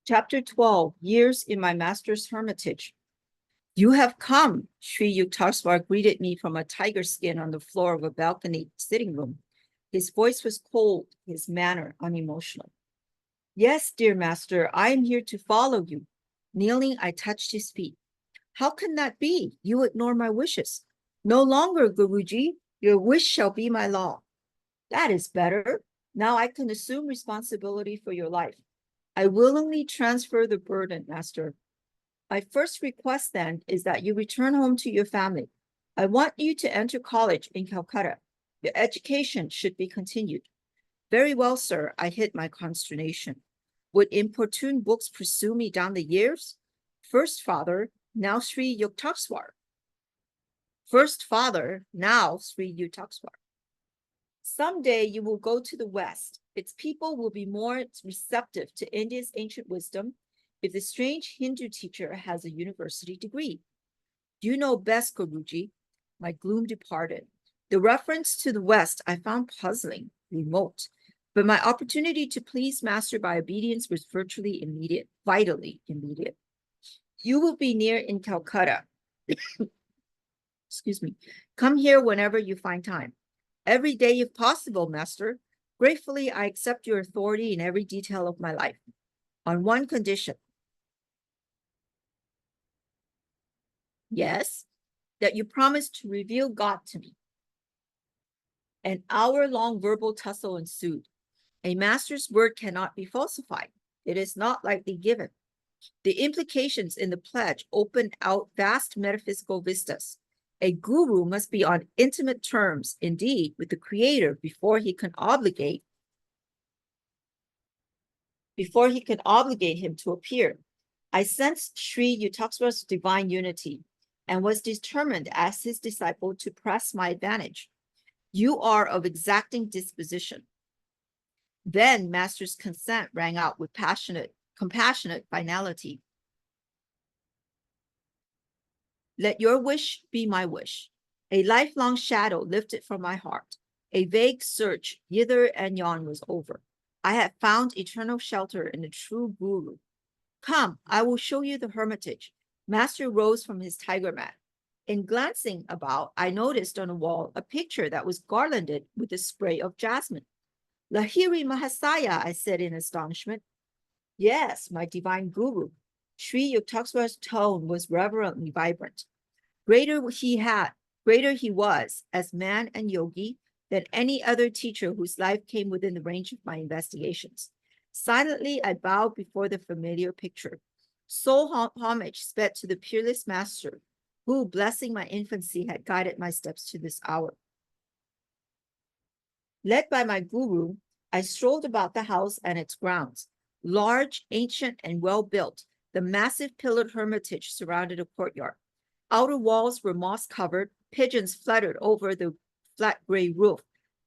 Chapter 12, Years in My Master's Hermitage. You have come, Sri Yukteswar greeted me from a tiger skin on the floor of a balcony sitting room. His voice was cold, his manner unemotional. Yes, dear master, I am here to follow you. Kneeling, I touched his feet. How can that be? You ignore my wishes. No longer, Guruji. Your wish shall be my law. That is better. Now I can assume responsibility for your life. I willingly transfer the burden, master. My first request then is that you return home to your family. I want you to enter college in Calcutta. Your education should be continued. Very well, sir, I hid my consternation. Would importune books pursue me down the years? First father, now Sri Yukteswar. First father, now Sri Yukteswar. Someday you will go to the West. Its people will be more receptive to India's ancient wisdom if the strange Hindu teacher has a university degree. You know best, Guruji. My gloom departed. The reference to the West I found puzzling, remote, but my opportunity to please Master by obedience was virtually immediate, vitally immediate. You will be near in Calcutta. Excuse me. Come here whenever you find time. Every day if possible, Master. Gratefully, I accept your authority in every detail of my life. On one condition. Yes, that you promise to reveal God to me. An hour-long verbal tussle ensued. A master's word cannot be falsified. It is not lightly given. The implications in the pledge open out vast metaphysical vistas. A guru must be on intimate terms, indeed, with the creator before he can obligate him to appear. I sensed Sri Yukteswar's divine unity and was determined as his disciple to press my advantage. You are of exacting disposition. Then Master's consent rang out with compassionate finality. Let your wish be my wish. A lifelong shadow lifted from my heart. A vague search hither and yon was over. I had found eternal shelter in the true guru. Come, I will show you the hermitage. Master rose from his tiger mat. In glancing about, I noticed on the wall a picture that was garlanded with a spray of jasmine. Lahiri Mahasaya, I said in astonishment. Yes, my divine guru. Sri Yukteswar's tone was reverently vibrant. Greater he was as man and yogi than any other teacher whose life came within the range of my investigations. Silently, I bowed before the familiar picture. Soul homage sped to the peerless master, who, blessing my infancy, had guided my steps to this hour. Led by my guru, I strolled about the house and its grounds. Large, ancient, and well-built, the massive pillared hermitage surrounded a courtyard. Outer walls were moss-covered, pigeons fluttered over the flat gray roof,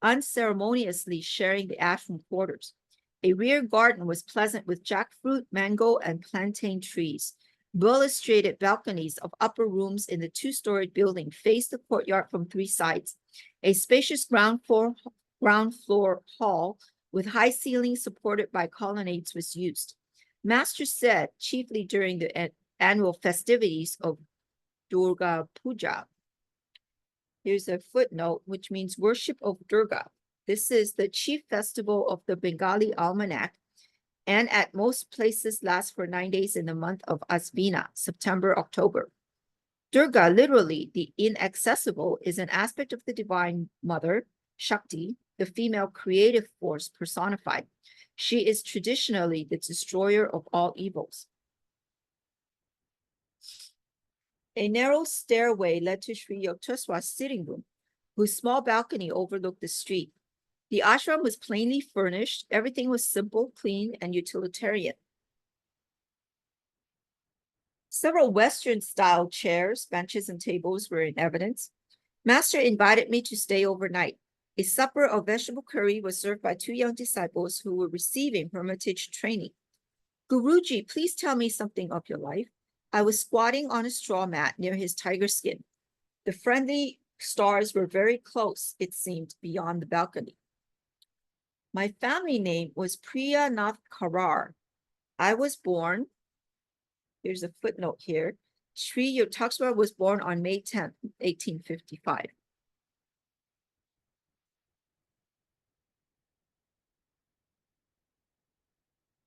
unceremoniously sharing the ashram quarters. A rear garden was pleasant with jackfruit, mango, and plantain trees. Balustrated balconies of upper rooms in the two-storied building faced the courtyard from three sides. A spacious ground floor hall with high ceilings supported by colonnades was used. Master said, chiefly during the annual festivities of Durga Puja. Here's a footnote, which means worship of Durga. This is the chief festival of the Bengali almanac, and at most places lasts for 9 days in the month of Asvina, September, October. Durga, literally the inaccessible, is an aspect of the divine mother, Shakti, the female creative force personified. She is traditionally the destroyer of all evils. A narrow stairway led to Sri Yukteswar's sitting room, whose small balcony overlooked the street. The ashram was plainly furnished. Everything was simple, clean, and utilitarian. Several Western-style chairs, benches, and tables were in evidence. Master invited me to stay overnight. A supper of vegetable curry was served by two young disciples who were receiving hermitage training. Guruji, please tell me something of your life. I was squatting on a straw mat near his tiger skin. The friendly stars were very close, it seemed, beyond the balcony. My family name was Priya Nath Karar. I was born, here's a footnote here. Sri Yukteswar was born on May 10th, 1855.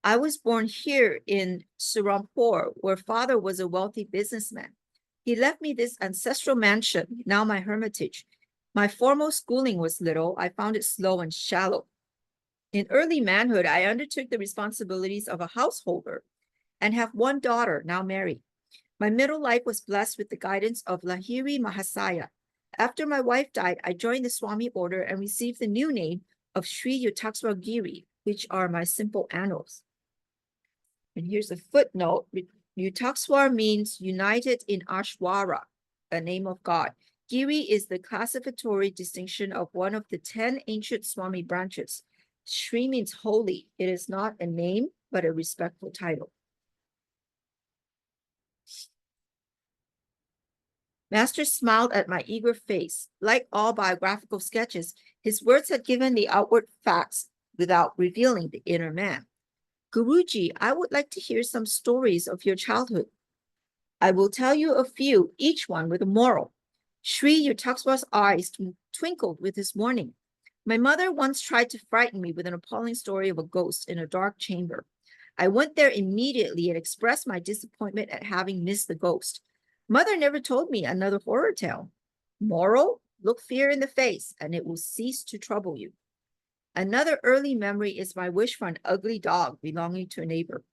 I was born here in Serampore, where father was a wealthy businessman. He left me this ancestral mansion, now my hermitage. My formal schooling was little. I found it slow and shallow. In early manhood, I undertook the responsibilities of a householder and have one daughter, now married. My middle life was blessed with the guidance of Lahiri Mahasaya. After my wife died, I joined the Swami order and received the new name of Sri Yukteswar Giri, which are my simple annals. And here's a footnote. Yukteswar means united in Ashwara, a name of God. Giri is the classificatory distinction of one of the 10 ancient Swami branches. Sri means holy. It is not a name, but a respectful title. Master smiled at my eager face. Like all biographical sketches, his words had given the outward facts without revealing the inner man. Guruji, I would like to hear some stories of your childhood. I will tell you a few, each one with a moral. Sri Yukteswar's eyes twinkled with his warning. My mother once tried to frighten me with an appalling story of a ghost in a dark chamber. I went there immediately and expressed my disappointment at having missed the ghost. Mother never told me another horror tale. Moral, look fear in the face and it will cease to trouble you. Another early memory is my wish for an ugly dog belonging to a neighbor.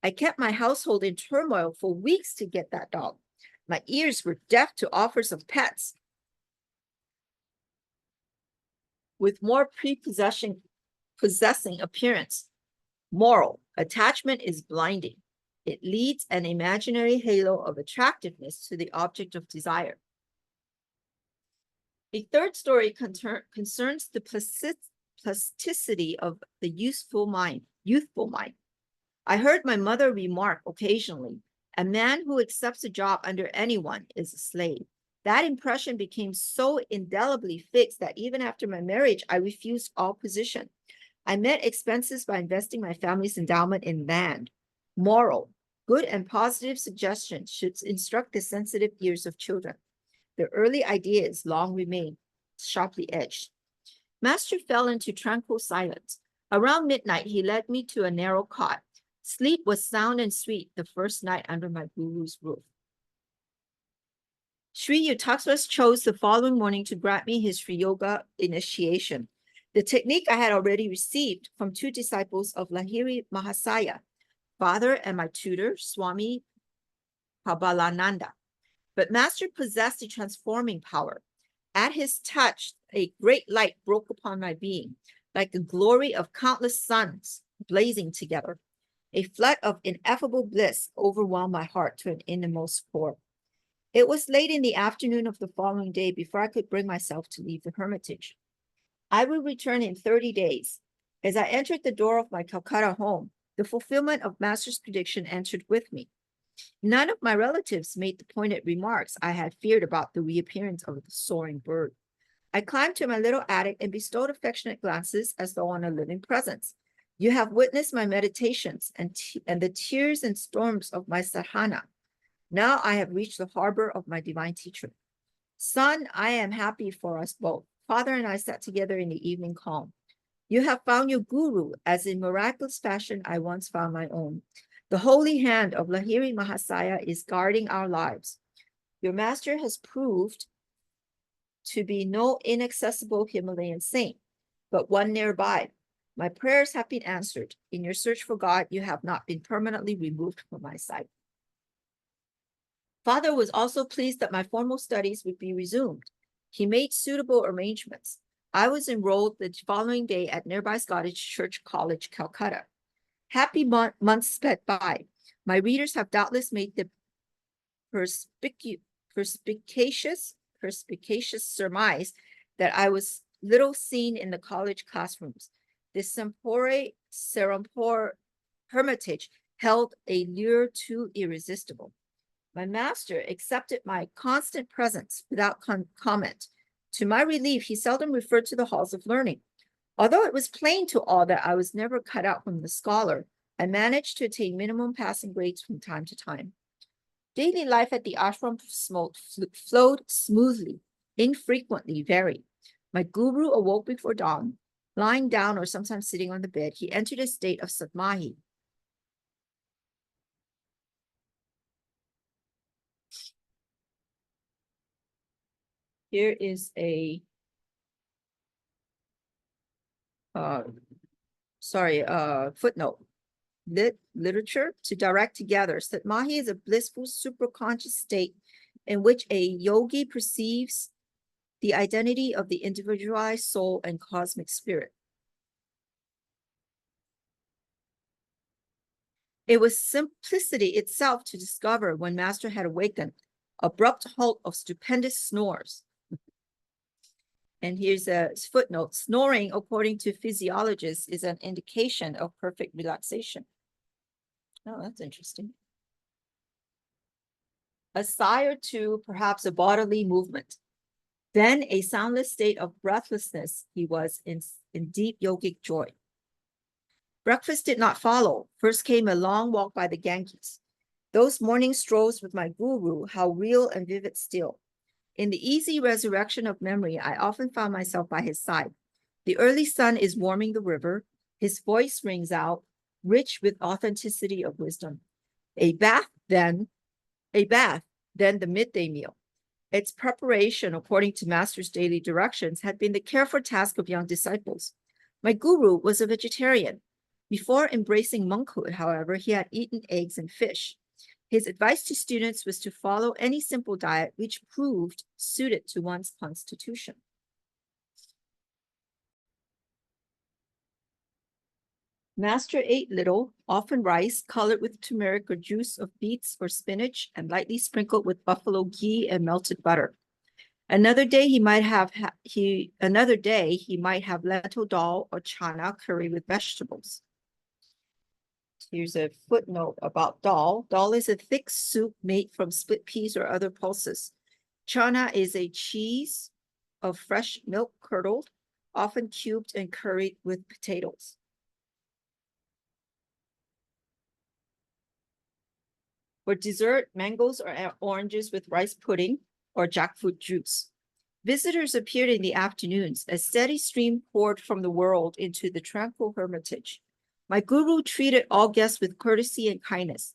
I kept my household in turmoil for weeks to get that dog. My ears were deaf to offers of pets with more possessing appearance. Moral, attachment is blinding. It leads an imaginary halo of attractiveness to the object of desire. A third story concerns the plasticity of the youthful mind. I heard my mother remark occasionally, a man who accepts a job under anyone is a slave. That impression became so indelibly fixed that even after my marriage, I refused all position. I met expenses by investing my family's endowment in land. Moral, good and positive suggestions should instruct the sensitive ears of children. The early ideas long remain sharply edged. Master fell into tranquil silence. Around midnight, he led me to a narrow cot. Sleep was sound and sweet the first night under my guru's roof. Sri Yukteswar chose the following morning to grant me his Kriya Yoga initiation. The technique I had already received from 2 disciples of Lahiri Mahasaya, father and my tutor, Swami Prabhalananda. But Master possessed a transforming power. At his touch, a great light broke upon my being, like the glory of countless suns blazing together. A flood of ineffable bliss overwhelmed my heart to an innermost core. It was late in the afternoon of the following day before I could bring myself to leave the hermitage. I will return in 30 days. As I entered the door of my Calcutta home, the fulfillment of Master's prediction entered with me. None of my relatives made the pointed remarks I had feared about the reappearance of the soaring bird. I climbed to my little attic and bestowed affectionate glances as though on a living presence. You have witnessed my meditations and the tears and storms of my sadhana. Now I have reached the harbor of my divine teacher. Son, I am happy for us both. Father and I sat together in the evening calm. You have found your guru, as in miraculous fashion I once found my own. The holy hand of Lahiri Mahasaya is guarding our lives. Your master has proved to be no inaccessible Himalayan saint, but one nearby. My prayers have been answered. In your search for God, you have not been permanently removed from my sight. Father was also pleased that my formal studies would be resumed. He made suitable arrangements. I was enrolled the following day at nearby Scottish Church College, Calcutta. Happy months sped by. My readers have doubtless made the perspicacious surmise that I was little seen in the college classrooms. The Serampore hermitage held a lure too irresistible. My master accepted my constant presence without comment. To my relief, he seldom referred to the halls of learning. Although it was plain to all that I was never cut out from the scholar, I managed to attain minimum passing grades from time to time. Daily life at the ashram flowed smoothly, infrequently varied. My guru awoke before dawn. Lying down or sometimes sitting on the bed, he entered a state of samadhi. Here is a footnote. Literature to direct together. Samadhi is a blissful supraconscious state in which a yogi perceives the identity of the individualized soul and cosmic spirit. It was simplicity itself to discover when Master had awakened, abrupt halt of stupendous snores. And here's a footnote. Snoring, according to physiologists, is an indication of perfect relaxation. Oh, that's interesting. A sigh or two, perhaps a bodily movement. Then a soundless state of breathlessness, he was in deep yogic joy. Breakfast did not follow. First came a long walk by the Ganges. Those morning strolls with my guru, how real and vivid still. In the easy resurrection of memory, I often found myself by his side. The early sun is warming the river. His voice rings out, rich with authenticity of wisdom. A bath, then the midday meal. Its preparation, according to Master's daily directions, had been the careful task of young disciples. My guru was a vegetarian. Before embracing monkhood, however, he had eaten eggs and fish. His advice to students was to follow any simple diet which proved suited to one's constitution. Master ate little, often rice colored with turmeric or juice of beets or spinach and lightly sprinkled with buffalo ghee and melted butter. Another day he might have lentil dal or chana curry with vegetables. Here's a footnote about dal. Dal is a thick soup made from split peas or other pulses. Chana is a cheese of fresh milk curdled, often cubed and curried with potatoes. For dessert, mangoes or oranges with rice pudding or jackfruit juice. Visitors appeared in the afternoons. A steady stream poured from the world into the tranquil hermitage. My guru treated all guests with courtesy and kindness.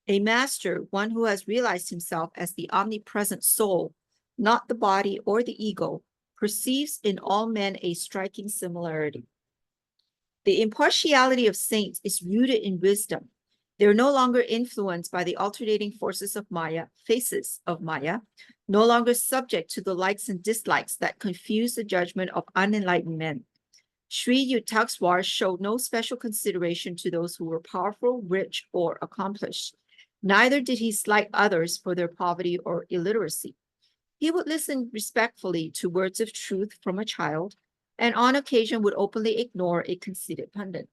A master, one who has realized himself as the omnipresent soul, not the body or the ego, perceives in all men a striking similarity. The impartiality of saints is rooted in wisdom. They are no longer influenced by the alternating forces of Maya, no longer subject to the likes and dislikes that confuse the judgment of unenlightened men. Sri Yukteswar showed no special consideration to those who were powerful, rich, or accomplished. Neither did he slight others for their poverty or illiteracy. He would listen respectfully to words of truth from a child, and on occasion would openly ignore a conceited pundit.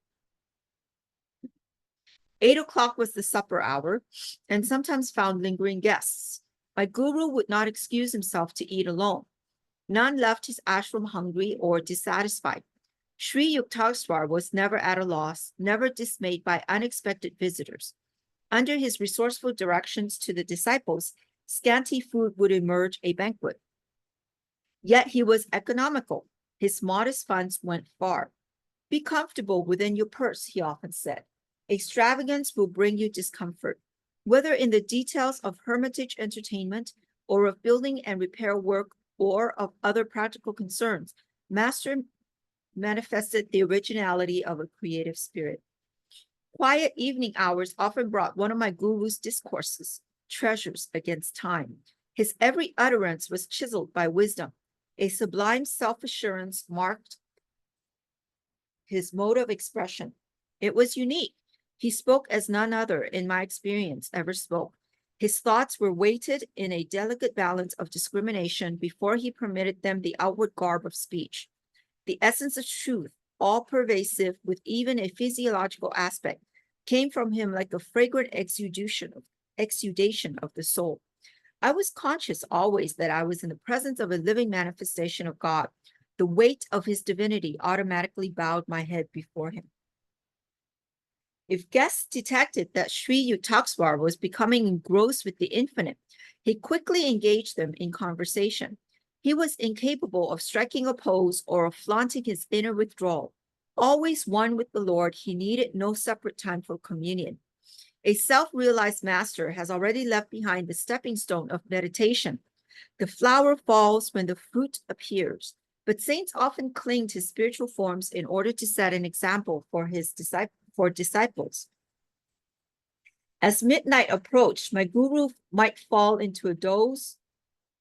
8 o'clock was the supper hour, and sometimes found lingering guests. My guru would not excuse himself to eat alone. None left his ashram hungry or dissatisfied. Sri Yukteswar was never at a loss, never dismayed by unexpected visitors. Under his resourceful directions to the disciples, scanty food would emerge a banquet. Yet he was economical. His modest funds went far. Be comfortable within your purse, he often said. Extravagance will bring you discomfort, whether in the details of hermitage entertainment or of building and repair work or of other practical concerns. Master manifested the originality of a creative spirit. Quiet evening hours often brought one of my guru's discourses, treasures against time. His every utterance was chiseled by wisdom. A sublime self-assurance marked his mode of expression. It was unique. He spoke as none other, in my experience, ever spoke. His thoughts were weighted in a delicate balance of discrimination before he permitted them the outward garb of speech. The essence of truth, all pervasive with even a physiological aspect, came from him like a fragrant exudation of the soul. I was conscious always that I was in the presence of a living manifestation of God. The weight of his divinity automatically bowed my head before him. If guests detected that Sri Yukteswar was becoming engrossed with the infinite, he quickly engaged them in conversation. He was incapable of striking a pose or of flaunting his inner withdrawal. Always one with the Lord, he needed no separate time for communion. A self-realized master has already left behind the stepping stone of meditation. The flower falls when the fruit appears, but saints often cling to spiritual forms in order to set an example for disciples. As midnight approached, my guru might fall into a doze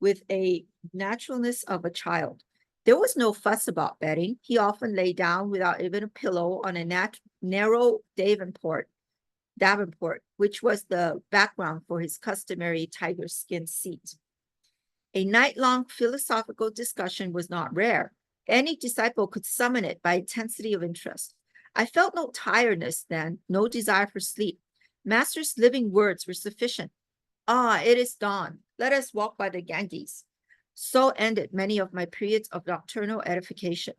with a naturalness of a child. There was no fuss about bedding. He often lay down without even a pillow on a narrow Davenport, which was the background for his customary tiger skin seat. A night-long philosophical discussion was not rare. Any disciple could summon it by intensity of interest. I felt no tiredness then, no desire for sleep. Master's living words were sufficient. Ah, it is dawn. Let us walk by the Ganges. So ended many of my periods of nocturnal edification.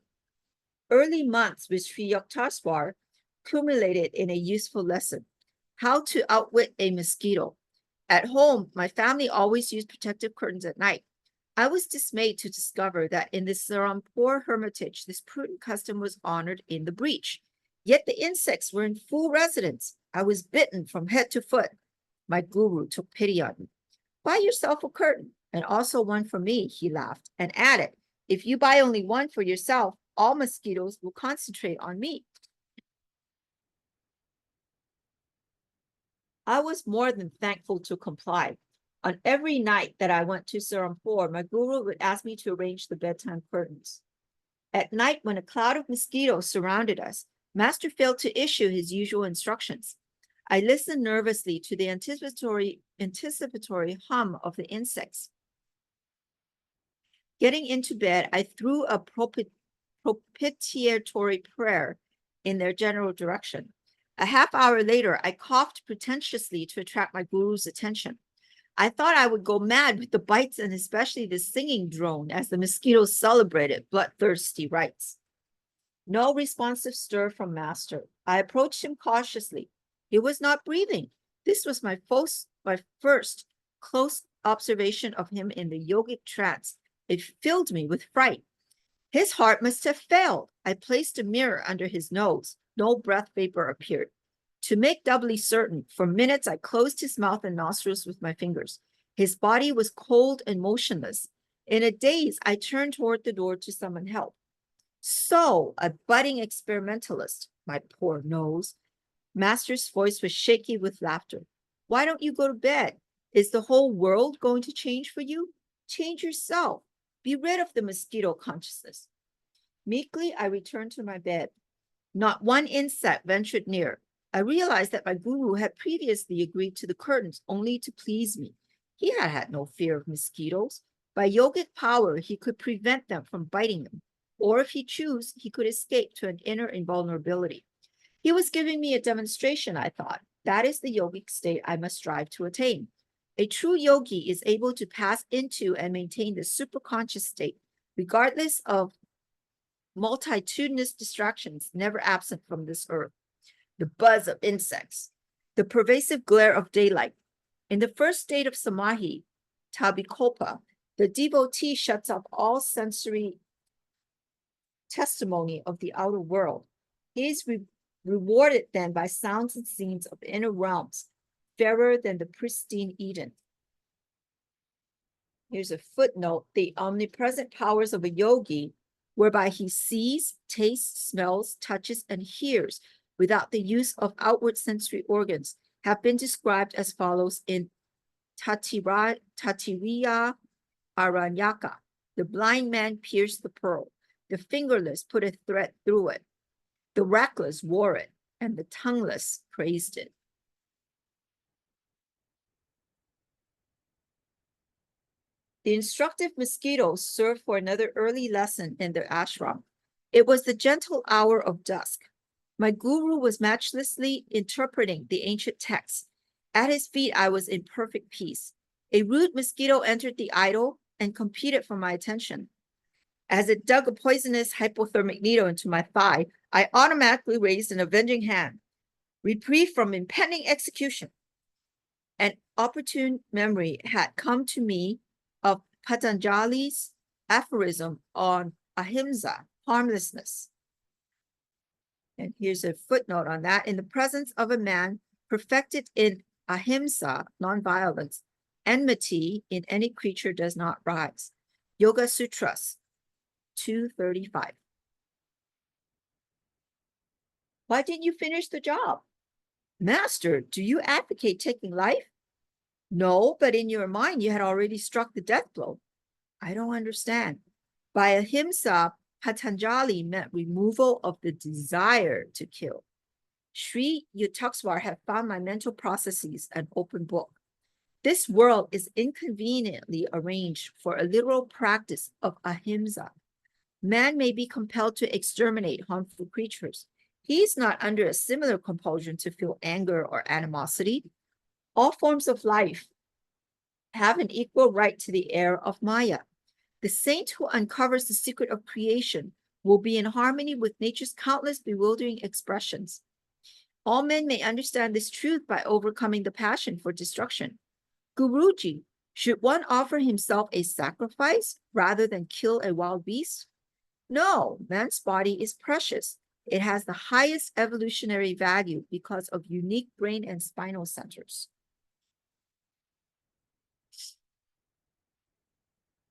Early months with Sri Yukteswar culminated in a useful lesson: how to outwit a mosquito. At home, my family always used protective curtains at night. I was dismayed to discover that in the Serampore hermitage, this prudent custom was honored in the breach. Yet the insects were in full residence. I was bitten from head to foot. My guru took pity on me. Buy yourself a curtain, and also one for me, he laughed, and added, if you buy only one for yourself, all mosquitoes will concentrate on me. I was more than thankful to comply. On every night that I went to Serampore, my guru would ask me to arrange the bedtime curtains. At night, when a cloud of mosquitoes surrounded us, Master failed to issue his usual instructions. I listened nervously to the anticipatory hum of the insects. Getting into bed, I threw a propitiatory prayer in their general direction. A half hour later, I coughed pretentiously to attract my guru's attention. I thought I would go mad with the bites and especially the singing drone as the mosquitoes celebrated bloodthirsty rites. No responsive stir from Master. I approached him cautiously. He was not breathing. This was my first close observation of him in the yogic trance. It filled me with fright. His heart must have failed. I placed a mirror under his nose. No breath vapor appeared. To make doubly certain, for minutes I closed his mouth and nostrils with my fingers. His body was cold and motionless. In a daze, I turned toward the door to summon help. So, a budding experimentalist, my poor nose. Master's voice was shaky with laughter. Why don't you go to bed? Is the whole world going to change for you? Change yourself. Be rid of the mosquito consciousness. Meekly, I returned to my bed. Not one insect ventured near. I realized that my guru had previously agreed to the curtains only to please me. He had had no fear of mosquitoes. By yogic power, he could prevent them from biting him. Or if he chose, he could escape to an inner invulnerability. He was giving me a demonstration, I thought. That is the yogic state I must strive to attain. A true yogi is able to pass into and maintain the superconscious state, regardless of multitudinous distractions never absent from this earth. The buzz of insects, the pervasive glare of daylight. In the first state of samadhi, tabikolpa, the devotee shuts off all sensory testimony of the outer world. He is rewarded then by sounds and scenes of inner realms, fairer than the pristine Eden. Here's a footnote: the omnipresent powers of a yogi, whereby he sees, tastes, smells, touches, and hears without the use of outward sensory organs, have been described as follows in Tatiriya Aranyaka. The blind man pierced the pearl. The fingerless put a thread through it. The reckless wore it, and the tongueless praised it. The instructive mosquitoes served for another early lesson in their ashram. It was the gentle hour of dusk. My guru was matchlessly interpreting the ancient texts. At his feet, I was in perfect peace. A rude mosquito entered the idol and competed for my attention. As it dug a poisonous hypothermic needle into my thigh, I automatically raised an avenging hand. reprieve from impending execution. An opportune memory had come to me of Patanjali's aphorism on ahimsa, harmlessness. And here's a footnote on that. In the presence of a man perfected in ahimsa, nonviolence, enmity in any creature does not rise. Yoga Sutras 235. Why didn't you finish the job? Master, do you advocate taking life? No, but in your mind, you had already struck the death blow. I don't understand. By ahimsa, Patanjali meant removal of the desire to kill. Sri Yukteswar had found my mental processes an open book. This world is inconveniently arranged for a literal practice of ahimsa. Man may be compelled to exterminate harmful creatures. He is not under a similar compulsion to feel anger or animosity. All forms of life have an equal right to the air of Maya. The saint who uncovers the secret of creation will be in harmony with nature's countless bewildering expressions. All men may understand this truth by overcoming the passion for destruction. Guruji, should one offer himself a sacrifice rather than kill a wild beast? No, man's body is precious. It has the highest evolutionary value because of unique brain and spinal centers.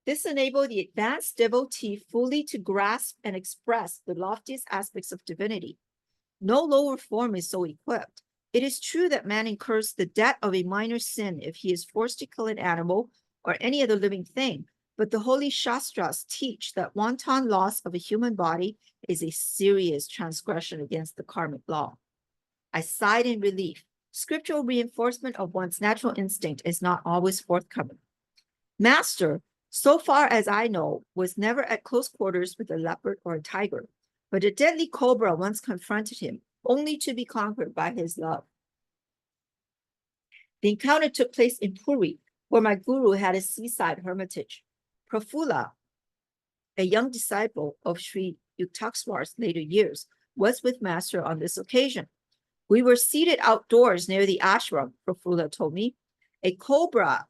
This enabled the advanced devotee fully to grasp and express the loftiest aspects of divinity. No lower form is so equipped. It is true that man incurs the debt of a minor sin if he is forced to kill an animal or any other living thing, but the holy Shastras teach that wanton loss of a human body is a serious transgression against the karmic law. I sighed in relief. Scriptural reinforcement of one's natural instinct is not always forthcoming. Master, so far as I know, was never at close quarters with a leopard or a tiger, but a deadly cobra once confronted him, only to be conquered by his love. The encounter took place in Puri, where my guru had a seaside hermitage. Prafulla, a young disciple of Sri Yukteswar's later years, was with Master on this occasion. We were seated outdoors near the ashram, Prafulla told me. A cobra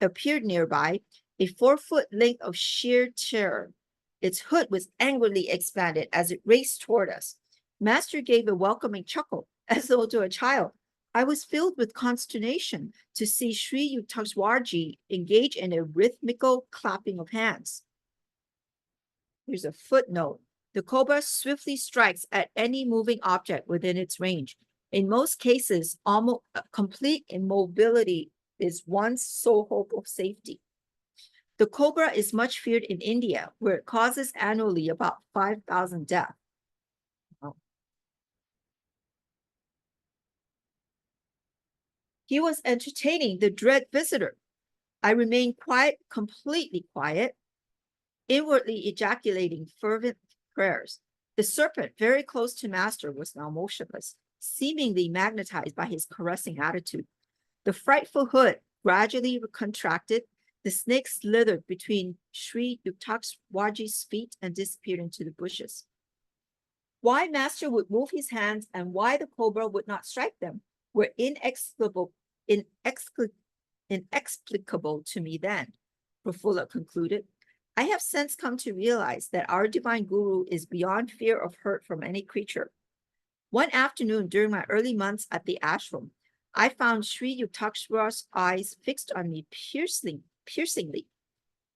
appeared nearby, a 4-foot length of sheer terror. Its hood was angrily expanded as it raced toward us. Master gave a welcoming chuckle, as though to a child. I was filled with consternation to see Sri Yukteswarji engage in a rhythmical clapping of hands. Here's a footnote. The cobra swiftly strikes at any moving object within its range. In most cases, almost complete immobility is one's sole hope of safety. The cobra is much feared in India, where it causes annually about 5,000 deaths. He was entertaining the dread visitor. I remained quiet, completely quiet, inwardly ejaculating fervent prayers. The serpent, very close to Master, was now motionless, seemingly magnetized by his caressing attitude. The frightful hood gradually contracted. The snake slithered between Sri Yukteswarji's feet and disappeared into the bushes. Why Master would move his hands and why the cobra would not strike them were inexplicable to me then, Prafulla concluded. I have since come to realize that our divine guru is beyond fear of hurt from any creature. One afternoon during my early months at the ashram, I found Sri Yukteswar's eyes fixed on me piercingly.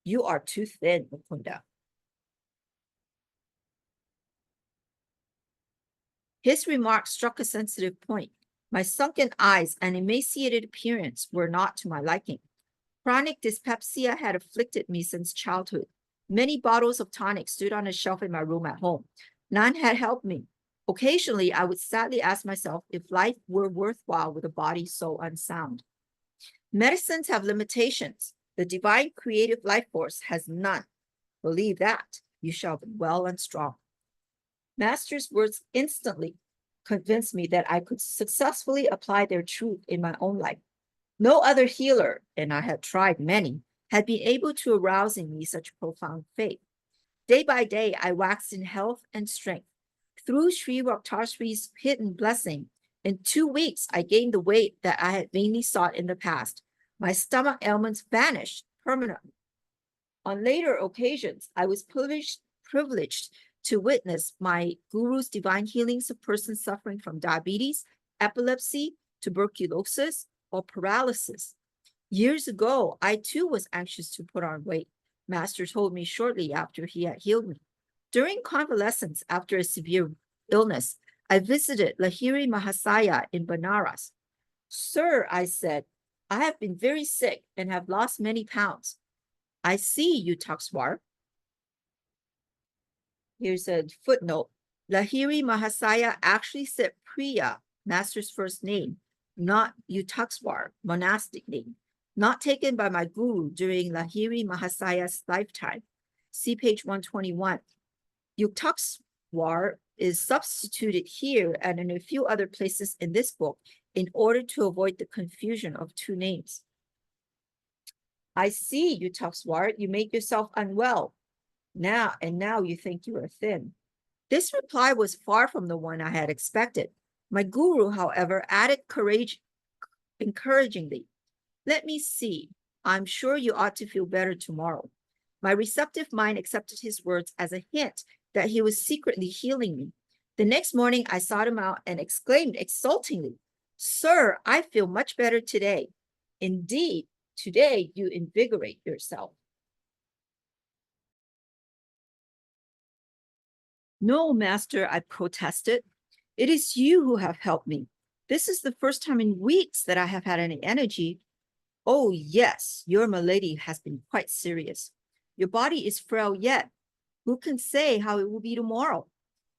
You are too thin, Mukunda. His remark struck a sensitive point. My sunken eyes and emaciated appearance were not to my liking. Chronic dyspepsia had afflicted me since childhood. Many bottles of tonic stood on a shelf in my room at home. None had helped me. Occasionally, I would sadly ask myself if life were worthwhile with a body so unsound. Medicines have limitations. The divine creative life force has none. Believe that, you shall be well and strong. Master's words instantly convinced me that I could successfully apply their truth in my own life. No other healer, and I had tried many, had been able to arouse in me such profound faith. Day by day, I waxed in health and strength. Through Sri Yukteswar's hidden blessing, In 2 weeks, I gained the weight that I had vainly sought in the past. My stomach ailments vanished permanently. On later occasions, I was privileged to witness my guru's divine healings of persons suffering from diabetes, epilepsy, tuberculosis, or paralysis. Years ago, I too was anxious to put on weight. Master told me shortly after he had healed me. During convalescence after a severe illness, I visited Lahiri Mahasaya in Banaras. Sir, I said, I have been very sick and have lost many pounds. I see, Yukteswar. Here's a footnote. Lahiri Mahasaya actually said Kriya, Master's first name, not Yukteswar, monastic name, not taken by my guru during Lahiri Mahasaya's lifetime. See page 121. Yukteswar is substituted here and in a few other places in this book in order to avoid the confusion of two names. I see, Yukteswar, you make yourself unwell. Now you think you are thin. This reply was far from the one I had expected. My guru, however, added encouragingly, let me see. I'm sure you ought to feel better tomorrow. My receptive mind accepted his words as a hint that he was secretly healing me. The next morning, I sought him out and exclaimed exultingly, Sir, I feel much better today. Indeed, today you invigorate yourself. No, Master, I protested. It is you who have helped me. This is the first time in weeks that I have had any energy. Oh, yes, your malady has been quite serious. Your body is frail yet. Who can say how it will be tomorrow?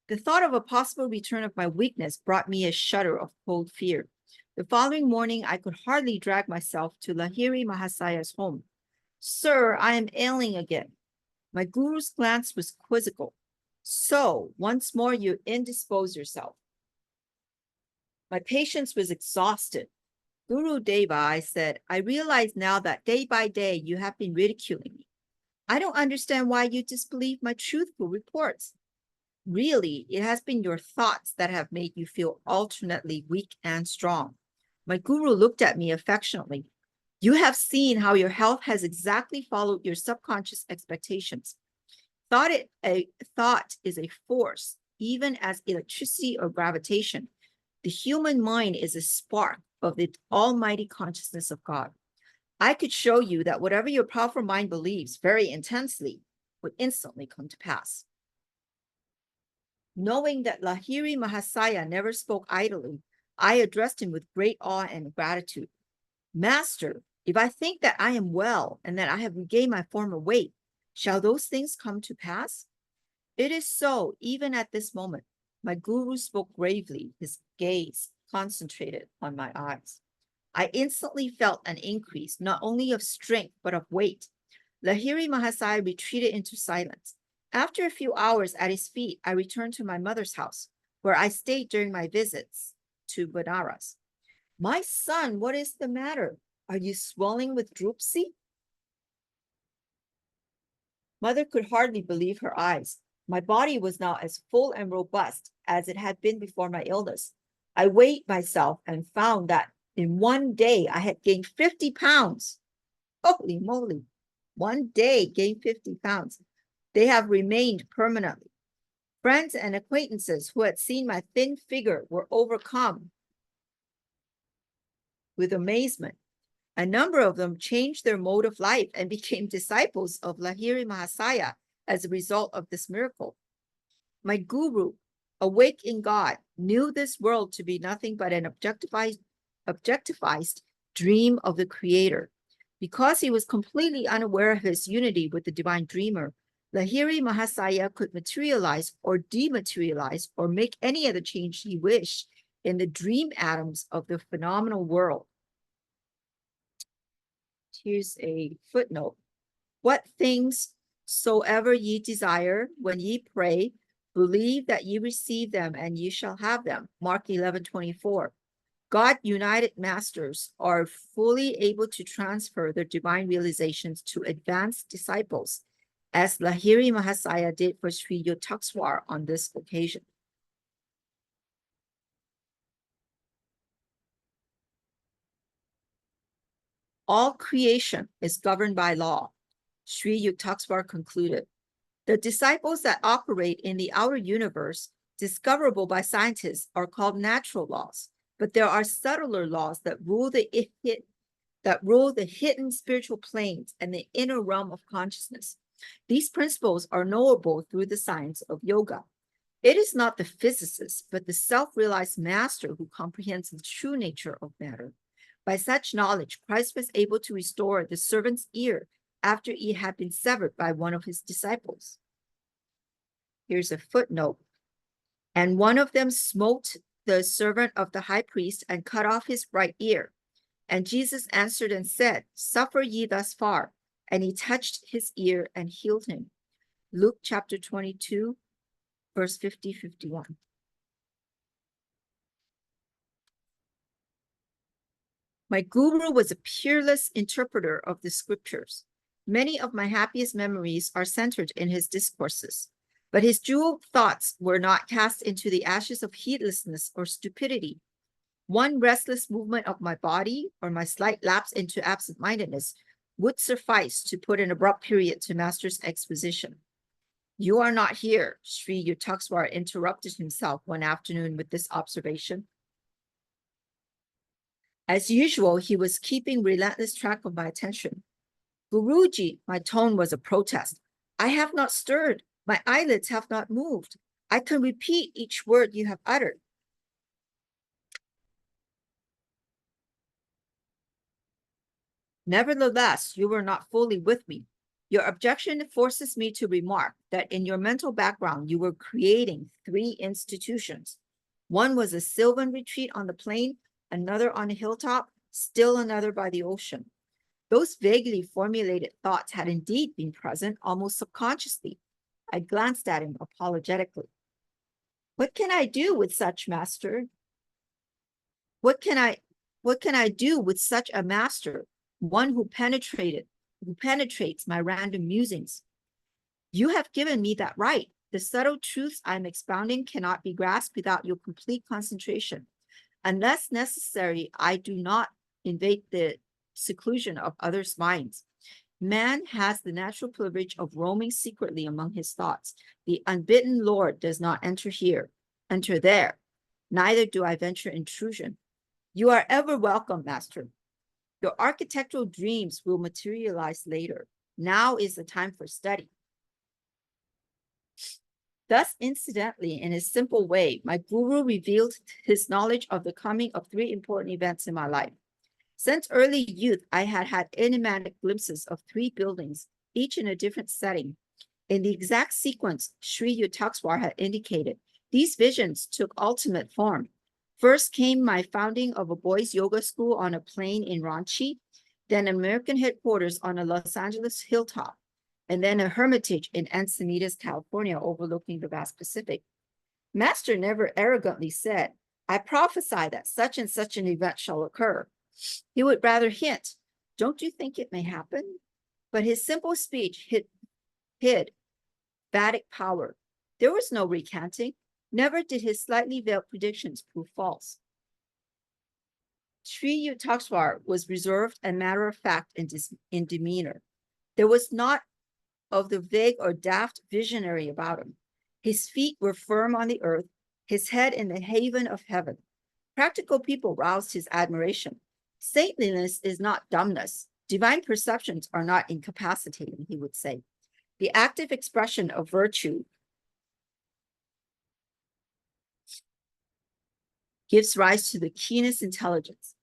The thought of a possible return of my weakness brought me a shudder of cold fear. The following morning, I could hardly drag myself to Lahiri Mahasaya's home. Sir, I am ailing again. My guru's glance was quizzical. So, once more you indispose yourself. My patience was exhausted. Guru Deva, I said, I realize now that day by day you have been ridiculing me. I don't understand why you disbelieve my truthful reports. Really, it has been your thoughts that have made you feel alternately weak and strong. My guru looked at me affectionately. You have seen how your health has exactly followed your subconscious expectations. Thought is a force, even as electricity or gravitation. The human mind is a spark of the almighty consciousness of God. I could show you that whatever your powerful mind believes very intensely would instantly come to pass. Knowing that Lahiri Mahasaya never spoke idly, I addressed him with great awe and gratitude. Master, if I think that I am well and that I have regained my former weight, shall those things come to pass? It is so, even at this moment. My guru spoke gravely, his gaze concentrated on my eyes. I instantly felt an increase, not only of strength, but of weight. Lahiri Mahasaya retreated into silence. After a few hours at his feet, I returned to my mother's house, where I stayed during my visits to Banaras. My son, what is the matter? Are you swelling with dropsy? Mother could hardly believe her eyes. My body was now as full and robust as it had been before my illness. I weighed myself and found that in one day I had gained 50 pounds. Holy moly. One day gained 50 pounds. They have remained permanently. Friends and acquaintances who had seen my thin figure were overcome with amazement. A number of them changed their mode of life and became disciples of Lahiri Mahasaya as a result of this miracle. My guru, awake in God, knew this world to be nothing but an objectified dream of the Creator. Because he was completely unaware of his unity with the divine dreamer, Lahiri Mahasaya could materialize or dematerialize or make any other change he wished in the dream atoms of the phenomenal world. Here's a footnote. What things soever ye desire, when ye pray, believe that ye receive them and ye shall have them. Mark 11:24. God united masters are fully able to transfer their divine realizations to advanced disciples, as Lahiri Mahasaya did for Sri Yukteswar on this occasion. All creation is governed by law. Sri Yukteswar concluded. The disciples that operate in the outer universe, discoverable by scientists, are called natural laws, but there are subtler laws that rule the hidden spiritual planes and the inner realm of consciousness. These principles are knowable through the science of yoga. It is not the physicist, but the self-realized master who comprehends the true nature of matter. By such knowledge, Christ was able to restore the servant's ear after it had been severed by one of his disciples. Here's a footnote. And one of them smote the servant of the high priest and cut off his right ear. And Jesus answered and said, Suffer ye thus far. And he touched his ear and healed him. Luke chapter 22, verse 50-51. My guru was a peerless interpreter of the scriptures. Many of my happiest memories are centered in his discourses, but his jeweled thoughts were not cast into the ashes of heedlessness or stupidity. One restless movement of my body or my slight lapse into absent-mindedness would suffice to put an abrupt period to Master's exposition. You are not here, Sri Yukteswar interrupted himself one afternoon with this observation. As usual, he was keeping relentless track of my attention. Guruji, my tone was a protest. I have not stirred. My eyelids have not moved. I can repeat each word you have uttered. Nevertheless, you were not fully with me. Your objection forces me to remark that in your mental background, you were creating three institutions. One was a sylvan retreat on the plain, another on a hilltop, still another by the ocean. Those vaguely formulated thoughts had indeed been present almost subconsciously. I glanced at him apologetically. What can I do with such master? What can I do with such a master? One who penetrates my random musings. You have given me that right. The subtle truths I'm expounding cannot be grasped without your complete concentration. Unless necessary, I do not invade the seclusion of others' minds. Man has the natural privilege of roaming secretly among his thoughts. The unbidden Lord does not enter here, enter there. Neither do I venture intrusion. You are ever welcome, Master. Your architectural dreams will materialize later. Now is the time for study. Thus, incidentally, in a simple way, my guru revealed his knowledge of the coming of three important events in my life. Since early youth, I had had enigmatic glimpses of three buildings, each in a different setting. In the exact sequence Sri Yukteswar had indicated, these visions took ultimate form. First came my founding of a boys' yoga school on a plain in Ranchi, then American headquarters on a Los Angeles hilltop, and then a hermitage in Encinitas, California, overlooking the vast Pacific. Master never arrogantly said, I prophesy that such and such an event shall occur. He would rather hint, don't you think it may happen? But his simple speech hid Vedic power. There was no recanting. Never did his slightly veiled predictions prove false. Sri Yukteswar was reserved and matter-of-fact in demeanor. There was not of the vague or daft visionary about him. His feet were firm on the earth, his head in the haven of heaven. Practical people roused his admiration. Saintliness is not dumbness. Divine perceptions are not incapacitating, he would say. The active expression of virtue gives rise to the keenest intelligence.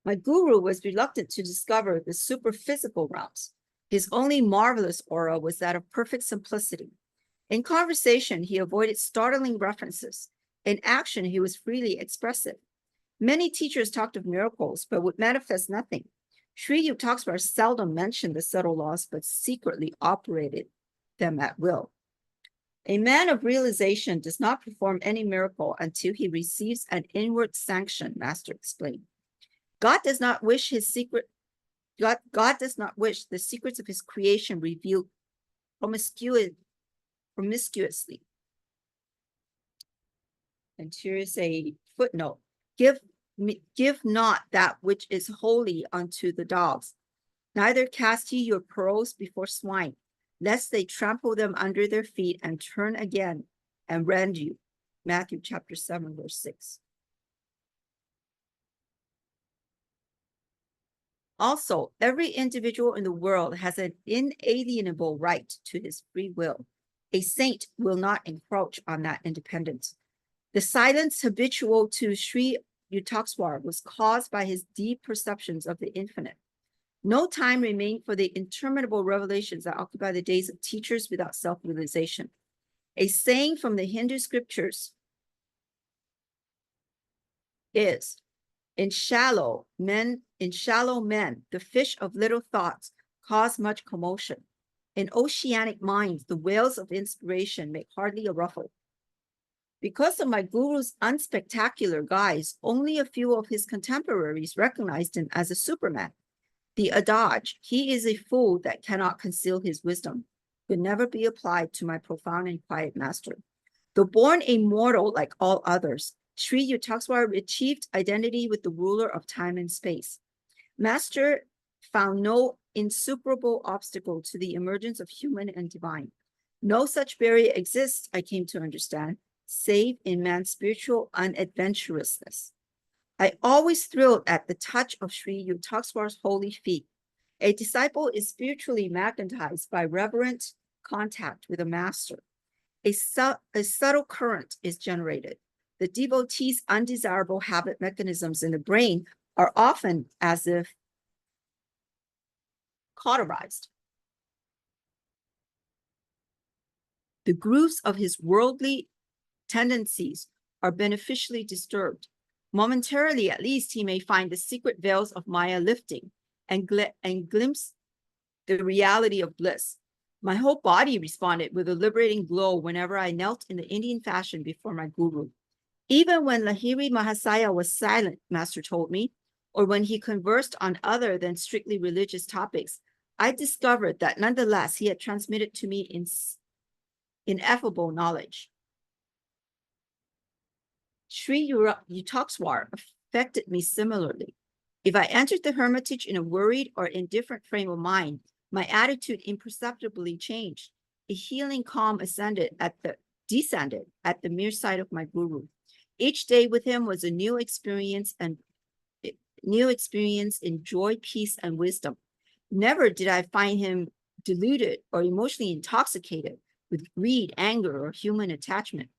My guru was reluctant to discover the superphysical realms. His only marvelous aura was that of perfect simplicity. In conversation, he avoided startling references. In action, he was freely expressive. Many teachers talked of miracles, but would manifest nothing. Sri Yukteswar seldom mentioned the subtle laws, but secretly operated them at will. A man of realization does not perform any miracle until he receives an inward sanction, Master explained. God does not wish the secrets of his creation revealed promiscuously. And here is a footnote. Give give not that which is holy unto the dogs, neither cast ye your pearls before swine, lest they trample them under their feet and turn again and rend you. Matthew chapter 7, verse 6. Also, every individual in the world has an inalienable right to his free will. A saint will not encroach on that independence. The silence habitual to Sri Yukteswar was caused by his deep perceptions of the infinite. No time remained for the interminable revelations that occupy the days of teachers without self-realization. A saying from the Hindu scriptures is, in shallow men, the fish of little thoughts cause much commotion. In oceanic minds, the whales of inspiration make hardly a ruffle. Because of my guru's unspectacular guise, only a few of his contemporaries recognized him as a superman. The adage, he is a fool that cannot conceal his wisdom, could never be applied to my profound and quiet master. Though born a mortal like all others, Sri Yukteswar achieved identity with the ruler of time and space. Master found no insuperable obstacle to the emergence of human and divine. No such barrier exists, I came to understand, save in man's spiritual unadventurousness. I always thrilled at the touch of Sri Yukteswar's holy feet. A disciple is spiritually magnetized by reverent contact with a master. A subtle current is generated. The devotee's undesirable habit mechanisms in the brain are often as if cauterized. The grooves of his worldly tendencies are beneficially disturbed. Momentarily, at least, he may find the secret veils of Maya lifting and glimpse the reality of bliss. My whole body responded with a liberating glow whenever I knelt in the Indian fashion before my guru. Even when Lahiri Mahasaya was silent, Master told me, or when he conversed on other than strictly religious topics, I discovered that nonetheless he had transmitted to me ineffable knowledge. Sri Yukteswar affected me similarly. If I entered the hermitage in a worried or indifferent frame of mind, my attitude imperceptibly changed. A healing calm descended at the mere sight of my guru. Each day with him was a new experience in joy, peace, and wisdom. Never did I find him deluded or emotionally intoxicated with greed, anger, or human attachment.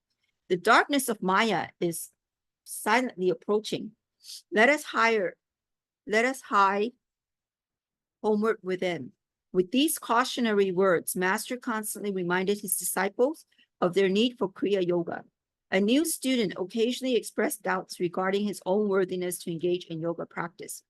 The darkness of Maya is silently approaching. Let us hide homeward within. With these cautionary words, Master constantly reminded his disciples of their need for Kriya Yoga. A new student occasionally expressed doubts regarding his own worthiness to engage in yoga practice.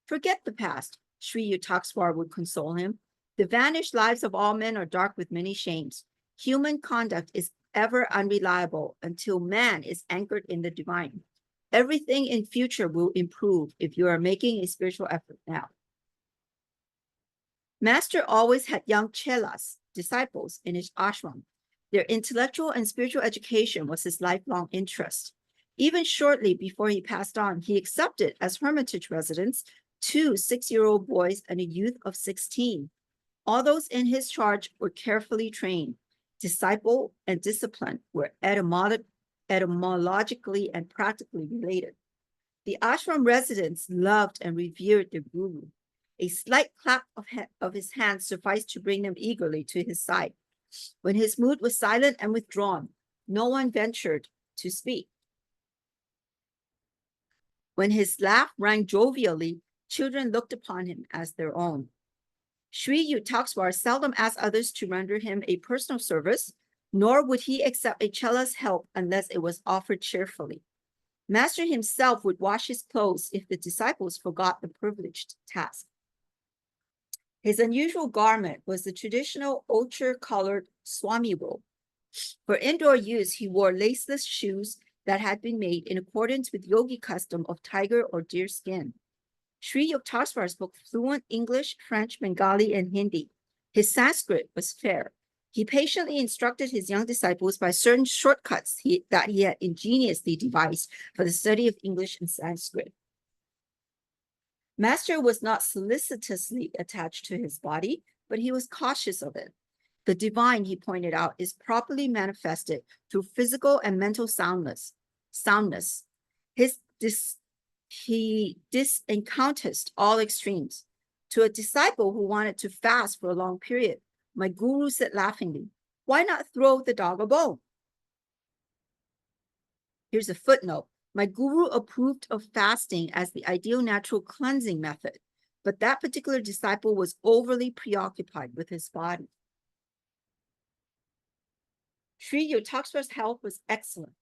Forget the past, Sri Yukteswar would console him. The vanished lives of all men are dark with many shames. Human conduct is ever unreliable until man is anchored in the divine. Everything in future will improve if you are making a spiritual effort now. Master always had young chelas, disciples, in his ashram. Their intellectual and spiritual education was his lifelong interest. Even shortly before he passed on, he accepted as hermitage residents 2 6-year-old boys and a youth of 16. All those in his charge were carefully trained. Disciple and discipline were etymologically and practically related. The ashram residents loved and revered their guru. A slight clap of his hands sufficed to bring them eagerly to his side. When his mood was silent and withdrawn, no one ventured to speak. When his laugh rang jovially, children looked upon him as their own. Sri Yukteswar seldom asked others to render him a personal service, nor would he accept a chela's help unless it was offered cheerfully. Master himself would wash his clothes if the disciples forgot the privileged task. His unusual garment was the traditional ochre-colored Swami robe. For indoor use, he wore laceless shoes that had been made in accordance with Yogi custom of tiger or deer skin. Sri Yukteswar spoke fluent English, French, Bengali, and Hindi. His Sanskrit was fair. He patiently instructed his young disciples by certain shortcuts that he had ingeniously devised for the study of English and Sanskrit. Master was not solicitously attached to his body, but he was cautious of it. The divine, he pointed out, is properly manifested through physical and mental soundness. He disencompassed all extremes. To a disciple who wanted to fast for a long period, my guru said laughingly, "Why not throw the dog a bone?" Here's a footnote. My guru approved of fasting as the ideal natural cleansing method, but that particular disciple was overly preoccupied with his body. Sri Yukteswar's health was excellent.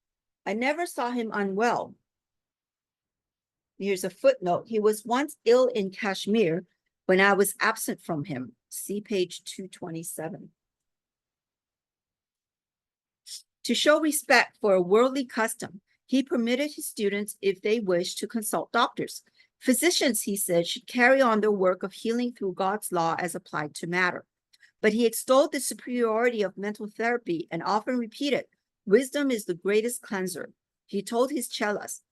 I never saw him unwell. Here's a footnote. He was once ill in Kashmir when I was absent from him. See page 227. To show respect for a worldly custom, he permitted his students, if they wished, to consult doctors. Physicians, he said, should carry on their work of healing through God's law as applied to matter. But he extolled the superiority of mental therapy and often repeated, wisdom is the greatest cleanser. He told his chelas,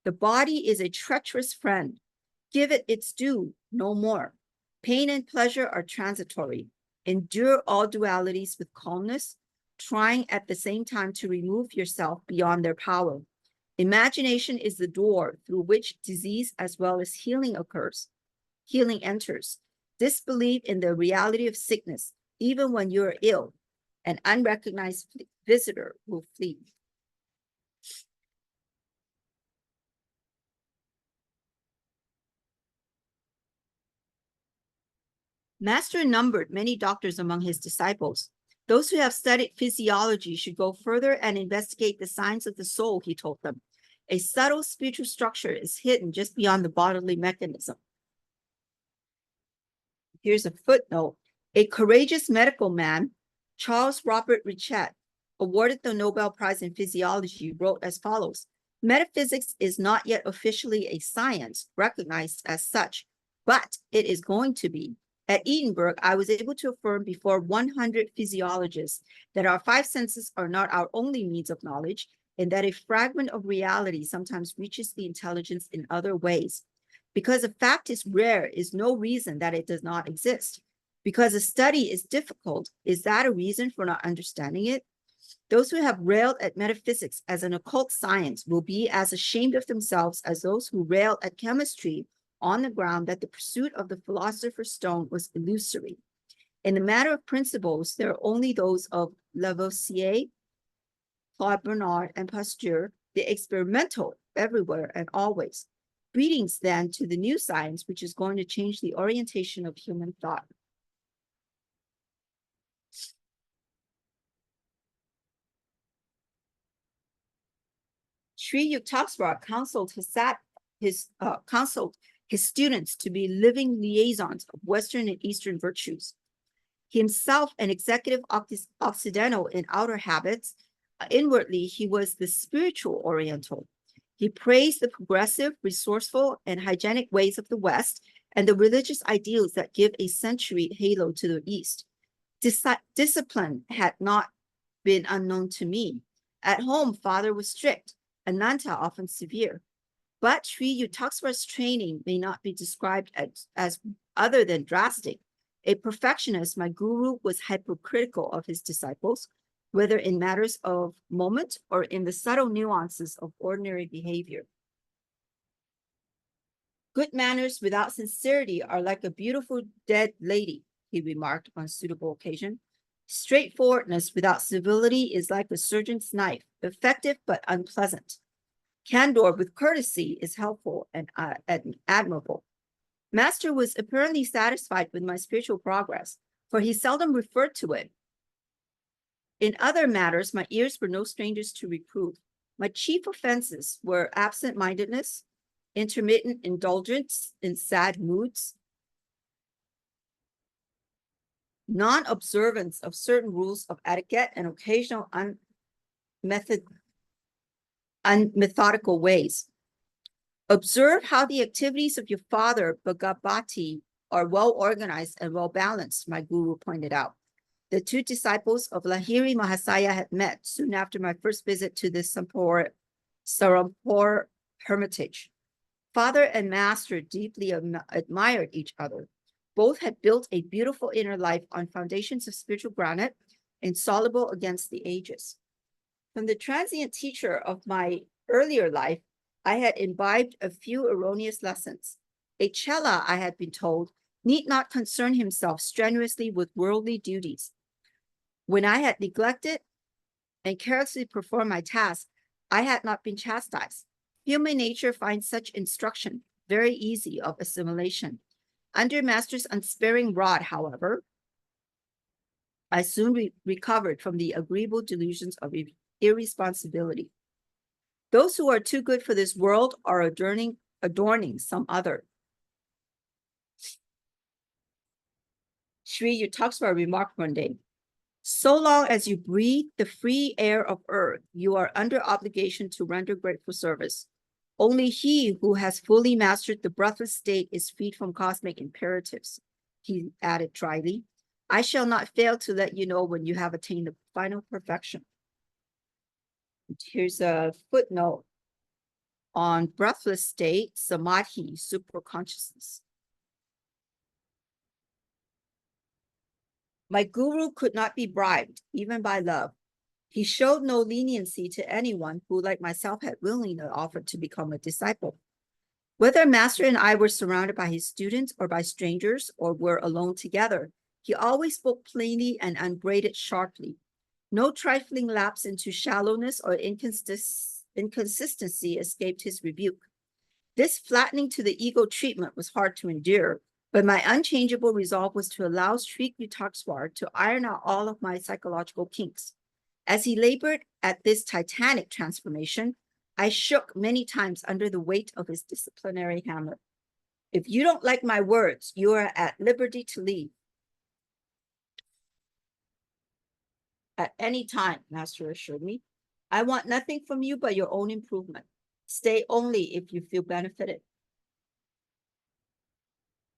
the body is a treacherous friend. Give it its due, no more. Pain and pleasure are transitory. Endure all dualities with calmness, trying at the same time to remove yourself beyond their power. Imagination is the door through which disease as well as healing enters. Disbelieve in the reality of sickness, even when you're ill. An unrecognized visitor will flee. Master numbered many doctors among his disciples. Those who have studied physiology should go further and investigate the signs of the soul, he told them. A subtle spiritual structure is hidden just beyond the bodily mechanism. Here's a footnote. A courageous medical man, Charles Robert Richet, awarded the Nobel Prize in Physiology, wrote as follows. Metaphysics is not yet officially a science recognized as such, but it is going to be. At Edinburgh, I was able to affirm before 100 physiologists that our five senses are not our only means of knowledge, and that a fragment of reality sometimes reaches the intelligence in other ways. Because a fact is rare is no reason that it does not exist. Because a study is difficult, is that a reason for not understanding it? Those who have railed at metaphysics as an occult science will be as ashamed of themselves as those who railed at chemistry on the ground that the pursuit of the philosopher's stone was illusory. In the matter of principles, there are only those of Lavoisier, Claude Bernard, and Pasteur, the experimental everywhere and always. Greetings, then, to the new science, which is going to change the orientation of human thought. Sri Yukteswar counseled his students to be living liaisons of Western and Eastern virtues. Himself an executive Occidental in outer habits, inwardly he was the spiritual Oriental. He praised the progressive, resourceful, and hygienic ways of the West and the religious ideals that give a century halo to the East. Discipline had not been unknown to me. At home, father was strict, Ananta often severe. But Sri Yukteswar's training may not be described as other than drastic. A perfectionist, my guru was hypercritical of his disciples, whether in matters of moment or in the subtle nuances of ordinary behavior. Good manners without sincerity are like a beautiful dead lady, he remarked on suitable occasion. Straightforwardness without civility is like a surgeon's knife, effective but unpleasant. Candor with courtesy is helpful and admirable. Master was apparently satisfied with my spiritual progress, for he seldom referred to it. In other matters, my ears were no strangers to reproof. My chief offenses were absent-mindedness, intermittent indulgence in sad moods, non-observance of certain rules of etiquette, and occasional unmethodical ways. Observe how the activities of your father, Bhagavati, are well organized and well balanced, my guru pointed out. The two disciples of Lahiri Mahasaya had met soon after my first visit to the Sarampur hermitage. Father and master deeply admired each other. Both had built a beautiful inner life on foundations of spiritual granite, insoluble against the ages. From the transient teacher of my earlier life, I had imbibed a few erroneous lessons. A chela, I had been told, need not concern himself strenuously with worldly duties. When I had neglected and carelessly performed my task, I had not been chastised. Human nature finds such instruction very easy of assimilation. Under master's unsparing rod, however, I soon recovered from the agreeable delusions of irresponsibility. Those who are too good for this world are adorning some other. Sri Yukteswar remarked one day, so long as you breathe the free air of earth, you are under obligation to render grateful service. Only he who has fully mastered the breathless state is freed from cosmic imperatives, he added dryly. I shall not fail to let you know when you have attained the final perfection. Here's a footnote on breathless state, samadhi, superconsciousness. My guru could not be bribed, even by love. He showed no leniency to anyone who, like myself, had willingly offered to become a disciple. Whether master and I were surrounded by his students or by strangers or were alone together, he always spoke plainly and unbraided sharply. No trifling lapse into shallowness or inconsistency escaped his rebuke. This flattening to the ego treatment was hard to endure, but my unchangeable resolve was to allow Sri Yukteswar to iron out all of my psychological kinks. As he labored at this titanic transformation, I shook many times under the weight of his disciplinary hammer. If you don't like my words, you are at liberty to leave. At any time, master assured me. I want nothing from you but your own improvement. Stay only if you feel benefited.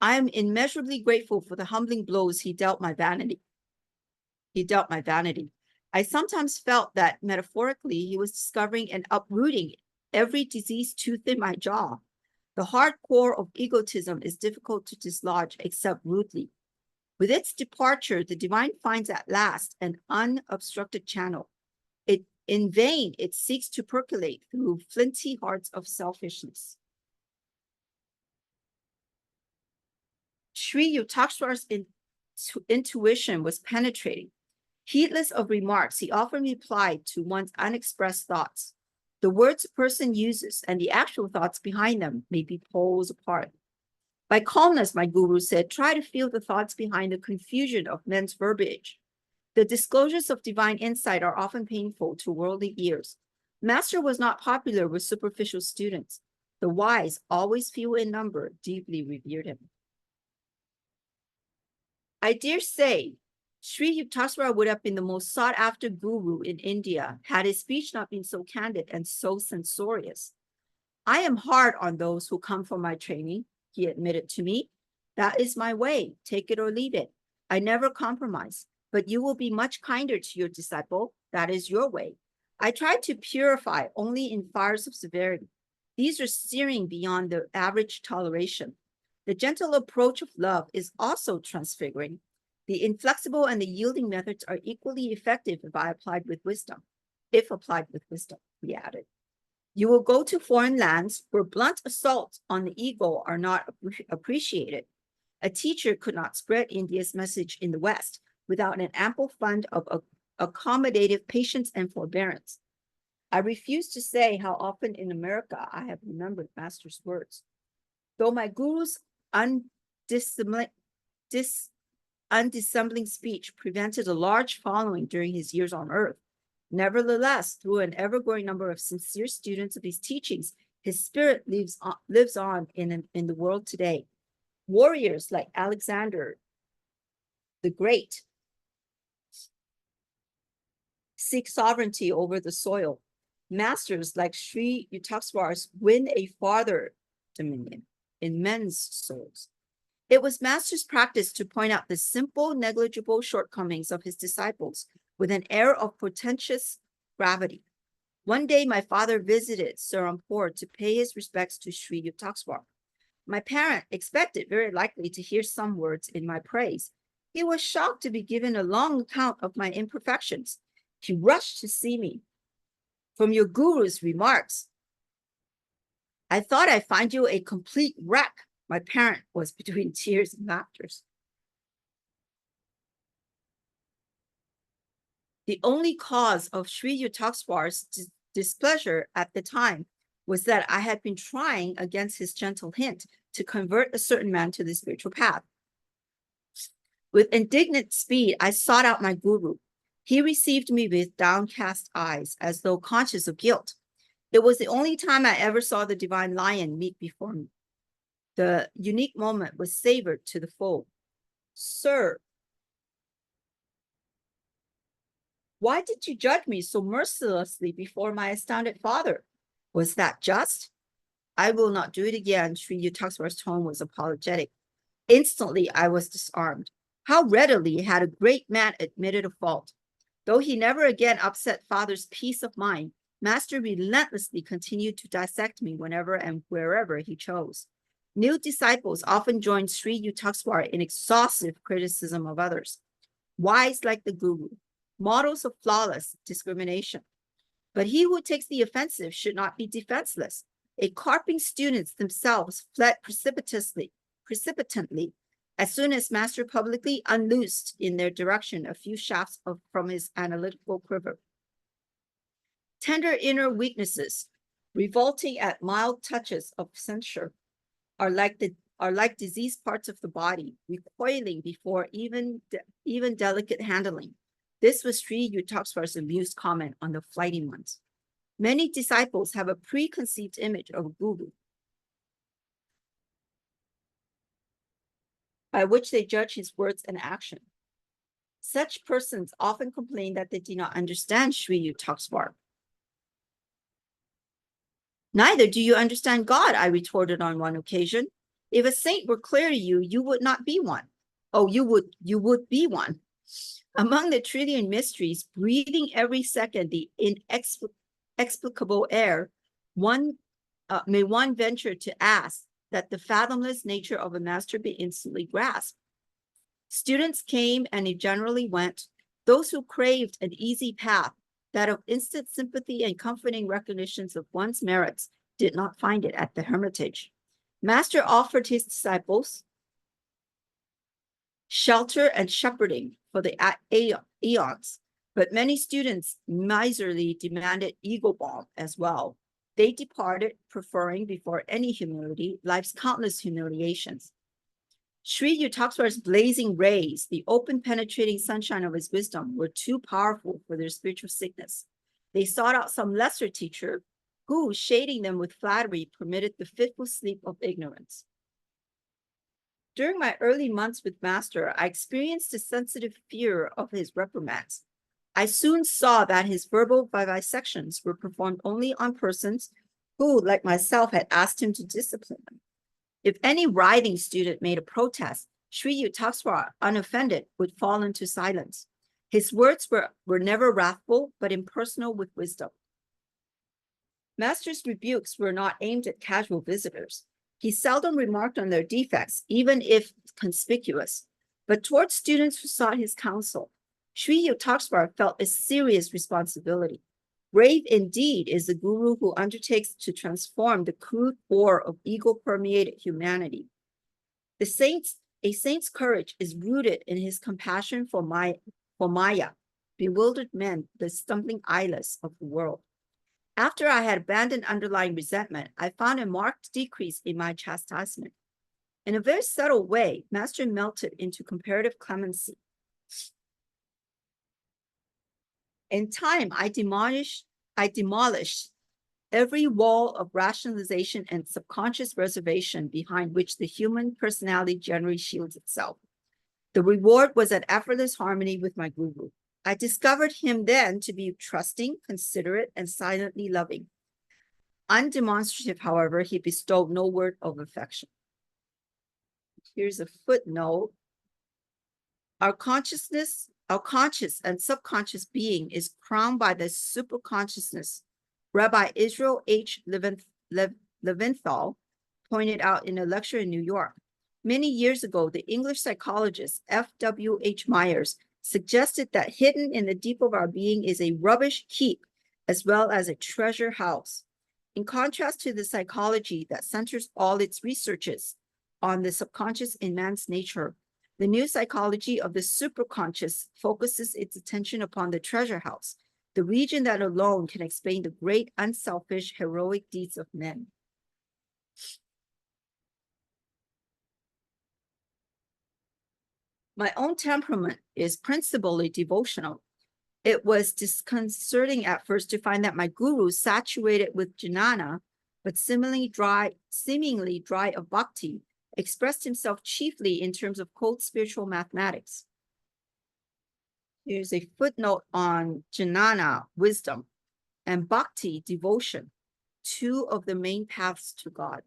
I am immeasurably grateful for the humbling blows he dealt my vanity. I sometimes felt that metaphorically he was discovering and uprooting every diseased tooth in my jaw. The hard core of egotism is difficult to dislodge except rudely. With its departure, the divine finds at last an unobstructed channel. In vain, it seeks to percolate through flinty hearts of selfishness. Sri Yukteswar's intuition was penetrating. Heedless of remarks, he often replied to one's unexpressed thoughts. The words a person uses and the actual thoughts behind them may be poles apart. By calmness, my guru said, try to feel the thoughts behind the confusion of men's verbiage. The disclosures of divine insight are often painful to worldly ears. Master was not popular with superficial students. The wise, always few in number, deeply revered him. I dare say, Sri Yukteswar would have been the most sought-after guru in India had his speech not been so candid and so censorious. I am hard on those who come for my training, he admitted to me. That is my way, take it or leave it. I never compromise, but you will be much kinder to your disciple. That is your way. I try to purify only in fires of severity. These are searing beyond the average toleration. The gentle approach of love is also transfiguring. The inflexible and the yielding methods are equally effective if applied with wisdom, he added. You will go to foreign lands where blunt assaults on the ego are not appreciated. A teacher could not spread India's message in the West without an ample fund of accommodative patience and forbearance. I refuse to say how often in America I have remembered Master's words. Though my guru's undissembling speech prevented a large following during his years on earth, nevertheless, through an ever-growing number of sincere students of his teachings, his spirit lives on in the world today. Warriors like Alexander the Great seek sovereignty over the soil. Masters like Sri Yukteswar win a farther dominion in men's souls. It was Master's practice to point out the simple, negligible shortcomings of his disciples with an air of portentous gravity. One day, my father visited Serampore to pay his respects to Sri Yukteswar. My parent expected very likely to hear some words in my praise. He was shocked to be given a long account of my imperfections. He rushed to see me. From your guru's remarks, I thought I'd find you a complete wreck. My parent was between tears and laughter. The only cause of Sri Yukteswar's displeasure at the time was that I had been trying, against his gentle hint, to convert a certain man to the spiritual path. With indignant speed, I sought out my guru. He received me with downcast eyes, as though conscious of guilt. It was the only time I ever saw the divine lion meet before me. The unique moment was savored to the full. Sir, why did you judge me so mercilessly before my astounded father? Was that just? I will not do it again. Sri Yukteswar's tone was apologetic. Instantly, I was disarmed. How readily had a great man admitted a fault. Though he never again upset father's peace of mind, Master relentlessly continued to dissect me whenever and wherever he chose. New disciples often joined Sri Yukteswar in exhaustive criticism of others, wise like the guru, models of flawless discrimination. But he who takes the offensive should not be defenseless. A carping students themselves fled precipitantly, as soon as Master publicly unloosed in their direction a few shafts from his analytical quiver. Tender inner weaknesses, revolting at mild touches of censure, are like diseased parts of the body, recoiling before even delicate handling. This was Sri Yukteswar's amused comment on the flighty ones. Many disciples have a preconceived image of a guru, by which they judge his words and action. Such persons often complain that they do not understand Sri Yukteswar. Neither do you understand God, I retorted on one occasion. If a saint were clear to you, you would not be one. Oh, you would be one. Among the trillion mysteries, breathing every second the inexplicable air, may one venture to ask that the fathomless nature of a master be instantly grasped. Students came and they generally went. Those who craved an easy path, that of instant sympathy and comforting recognitions of one's merits, did not find it at the Hermitage. Master offered his disciples shelter and shepherding for the eons, but many students miserly demanded ego balm as well. They departed, preferring before any humility life's countless humiliations. Sri Yukteswar's blazing rays, the open penetrating sunshine of his wisdom, were too powerful for their spiritual sickness. They sought out some lesser teacher who, shading them with flattery, permitted the fitful sleep of ignorance. During my early months with Master, I experienced a sensitive fear of his reprimands. I soon saw that his verbal vivisections were performed only on persons who, like myself, had asked him to discipline them. If any writhing student made a protest, Sri Yukteswar, unoffended, would fall into silence. His words were never wrathful, but impersonal with wisdom. Master's rebukes were not aimed at casual visitors. He seldom remarked on their defects, even if conspicuous. But towards students who sought his counsel, Sri Yukteswar felt a serious responsibility. Brave indeed is the guru who undertakes to transform the crude ore of ego-permeated humanity. A saint's courage is rooted in his compassion for Maya, bewildered men, the stumbling eyeless of the world. After I had abandoned underlying resentment, I found a marked decrease in my chastisement. In a very subtle way, Master melted into comparative clemency. In time, I demolished every wall of rationalization and subconscious reservation behind which the human personality generally shields itself. The reward was an effortless harmony with my guru. I discovered him then to be trusting, considerate, and silently loving. Undemonstrative, however, he bestowed no word of affection. Here's a footnote. Our conscious and subconscious being is crowned by the superconsciousness. Rabbi Israel H. Leventhal pointed out in a lecture in New York. Many years ago, the English psychologist F.W.H. Myers suggested that hidden in the deep of our being is a rubbish heap as well as a treasure house. In contrast to the psychology that centers all its researches on the subconscious in man's nature, the new psychology of the superconscious focuses its attention upon the treasure house, the region that alone can explain the great, unselfish, heroic deeds of men. My own temperament is principally devotional. It was disconcerting at first to find that my guru, saturated with jnana, but seemingly dry of bhakti, expressed himself chiefly in terms of cold spiritual mathematics. Here's a footnote on jnana, wisdom, and bhakti, devotion, two of the main paths to God.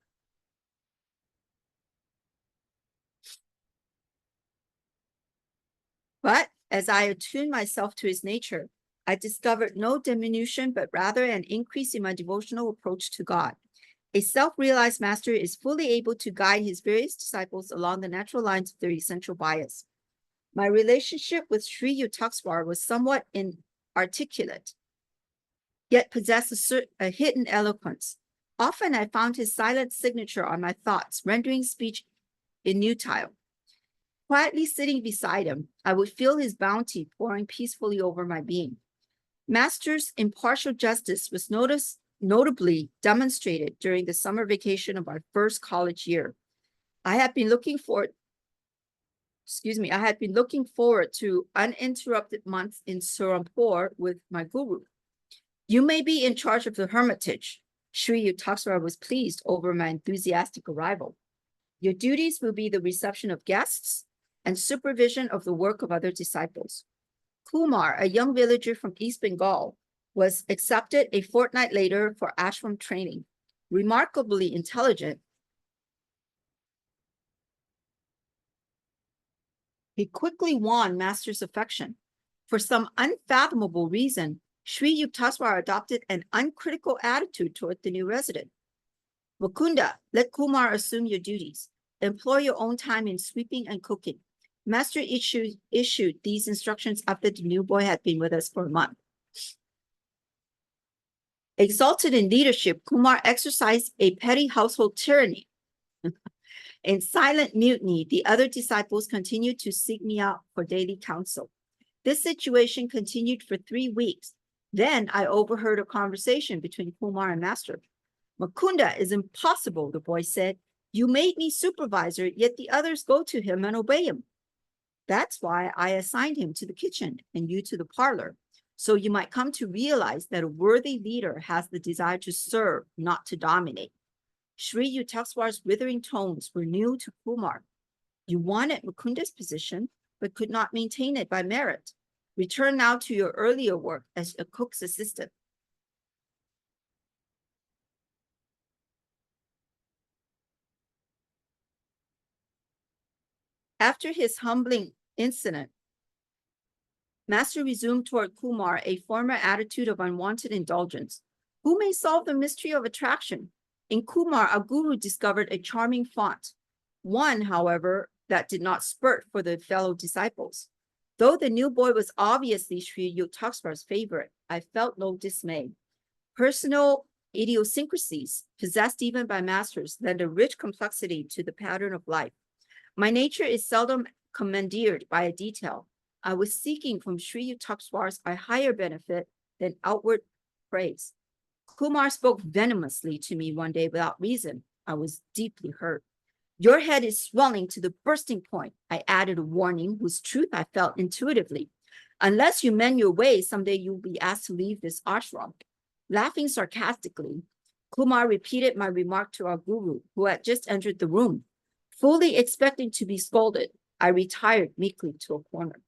But as I attuned myself to his nature, I discovered no diminution, but rather an increase in my devotional approach to God. A self-realized master is fully able to guide his various disciples along the natural lines of their essential bias. My relationship with Sri Yukteswar was somewhat inarticulate, yet possessed a hidden eloquence. Often I found his silent signature on my thoughts, rendering speech inutile. Quietly sitting beside him, I would feel his bounty pouring peacefully over my being. Master's impartial justice was notably demonstrated during the summer vacation of our first college year. I had been looking forward to uninterrupted months in Serampore with my guru. You may be in charge of the hermitage. Sri Yukteswar was pleased over my enthusiastic arrival. Your duties will be the reception of guests and supervision of the work of other disciples. Kumar, a young villager from East Bengal, was accepted a fortnight later for ashram training. Remarkably intelligent, he quickly won master's affection. For some unfathomable reason, Sri Yukteswar adopted an uncritical attitude toward the new resident. Mukunda, let Kumar assume your duties. Employ your own time in sweeping and cooking. Master issued these instructions after the new boy had been with us for a month. Exalted in leadership, Kumar exercised a petty household tyranny. In silent mutiny, the other disciples continued to seek me out for daily counsel. This situation continued for 3 weeks. Then I overheard a conversation between Kumar and Master. Mukunda is impossible, the boy said. You made me supervisor, yet the others go to him and obey him. That's why I assigned him to the kitchen and you to the parlor, so you might come to realize that a worthy leader has the desire to serve, not to dominate. Sri Yukteswar's withering tones were new to Kumar. You wanted Mukunda's position, but could not maintain it by merit. Return now to your earlier work as a cook's assistant. After his humbling incident, Master resumed toward Kumar a former attitude of unwanted indulgence. Who may solve the mystery of attraction? In Kumar, a guru discovered a charming font, one, however, that did not spurt for the fellow disciples. Though the new boy was obviously Sri Yukteswar's favorite, I felt no dismay. Personal idiosyncrasies, possessed even by masters, lend a rich complexity to the pattern of life. My nature is seldom commandeered by a detail. I was seeking from Sri Yukteswar's a higher benefit than outward praise. Kumar spoke venomously to me one day without reason. I was deeply hurt. Your head is swelling to the bursting point, I added, a warning whose truth I felt intuitively. Unless you mend your ways, someday you'll be asked to leave this ashram. Laughing sarcastically, Kumar repeated my remark to our guru, who had just entered the room. Fully expecting to be scolded, I retired meekly to a corner.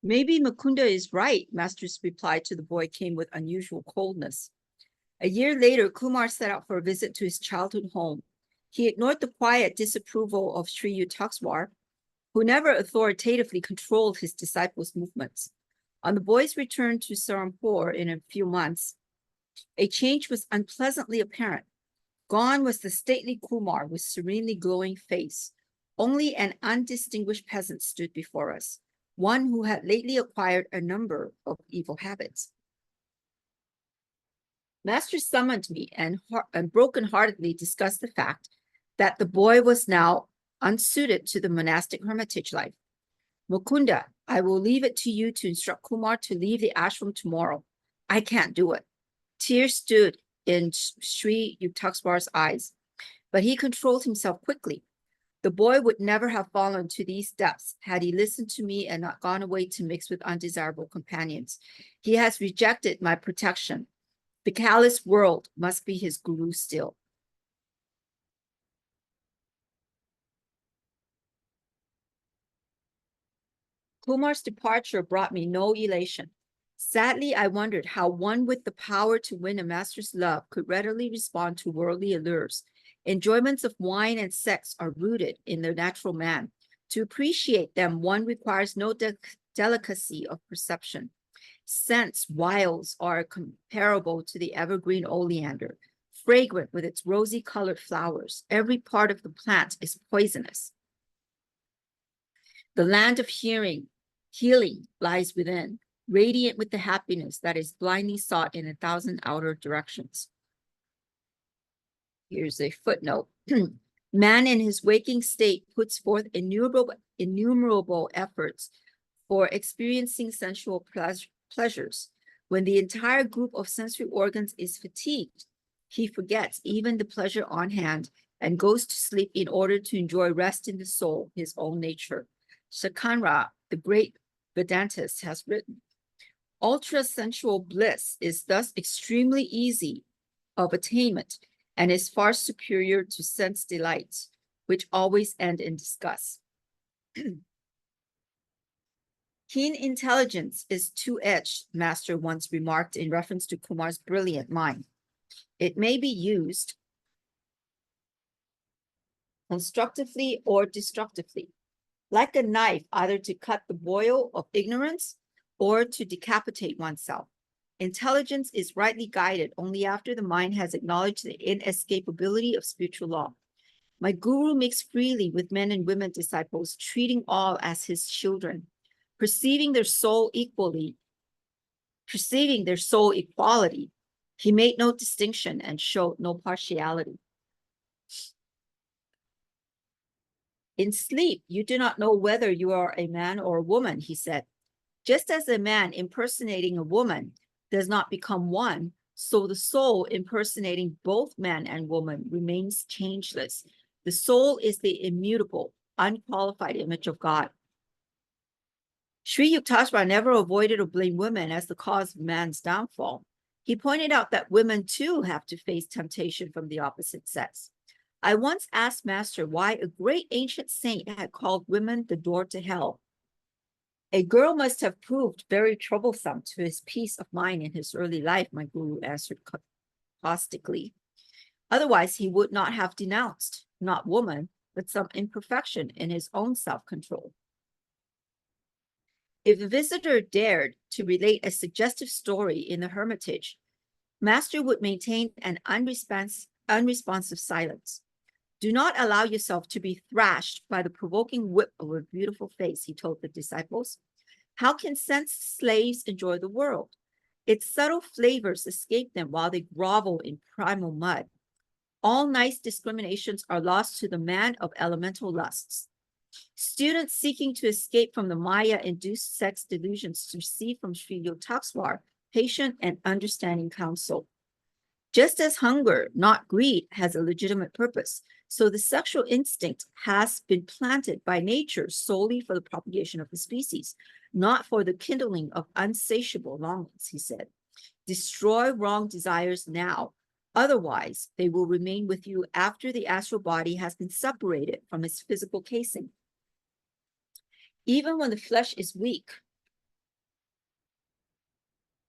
Maybe Mukunda is right, Master's reply to the boy came with unusual coldness. A year later, Kumar set out for a visit to his childhood home. He ignored the quiet disapproval of Sri Yukteswar, who never authoritatively controlled his disciples' movements. On the boy's return to Serampore in a few months, a change was unpleasantly apparent. Gone was the stately Kumar with serenely glowing face. Only an undistinguished peasant stood before us, one who had lately acquired a number of evil habits. Master summoned me and brokenheartedly discussed the fact that the boy was now unsuited to the monastic hermitage life. Mukunda, I will leave it to you to instruct Kumar to leave the ashram tomorrow. I can't do it. Tears stood in Sri Yukteswar's eyes, but he controlled himself quickly. The boy would never have fallen to these depths had he listened to me and not gone away to mix with undesirable companions. He has rejected my protection. The callous world must be his guru still. Kumar's departure brought me no elation. Sadly, I wondered how one with the power to win a master's love could readily respond to worldly allures. Enjoyments of wine and sex are rooted in the natural man. To appreciate them, one requires no delicacy of perception. Scents, wiles are comparable to the evergreen oleander, fragrant with its rosy-colored flowers. Every part of the plant is poisonous. The land of healing lies within, radiant with the happiness that is blindly sought in 1,000 outer directions. Here's a footnote. Man in his waking state puts forth innumerable efforts for experiencing sensual pleasures. When the entire group of sensory organs is fatigued, he forgets even the pleasure on hand and goes to sleep in order to enjoy rest in the soul, his own nature. Shakanra, the great Vedantist, has written, ultra-sensual bliss is thus extremely easy of attainment and is far superior to sense delights, which always end in disgust. Keen intelligence is two-edged, Master once remarked in reference to Kumar's brilliant mind. It may be used constructively or destructively, like a knife, either to cut the boil of ignorance or to decapitate oneself. Intelligence is rightly guided only after the mind has acknowledged the inescapability of spiritual law. My guru mixed freely with men and women disciples, treating all as his children, perceiving their soul equality. He made no distinction and showed no partiality. In sleep, you do not know whether you are a man or a woman, he said. Just as a man impersonating a woman does not become one, so the soul impersonating both man and woman remains changeless. The soul is the immutable, unqualified image of God. Sri Yukteswar never avoided or blamed women as the cause of man's downfall. He pointed out that women too have to face temptation from the opposite sex. I once asked Master why a great ancient saint had called women the door to hell. A girl must have proved very troublesome to his peace of mind in his early life, my guru answered caustically. Otherwise, he would not have denounced, not woman, but some imperfection in his own self-control. If the visitor dared to relate a suggestive story in the hermitage, Master would maintain an unresponsive silence. Do not allow yourself to be thrashed by the provoking whip of a beautiful face, he told the disciples. How can sense slaves enjoy the world? Its subtle flavors escape them while they grovel in primal mud. All nice discriminations are lost to the man of elemental lusts. Students seeking to escape from the Maya-induced sex delusions receive from Sri Yukteswar patient and understanding counsel. Just as hunger, not greed, has a legitimate purpose, so the sexual instinct has been planted by nature solely for the propagation of the species, not for the kindling of unsatiable longings, he said. Destroy wrong desires now, otherwise they will remain with you after the astral body has been separated from its physical casing. Even when the flesh is weak,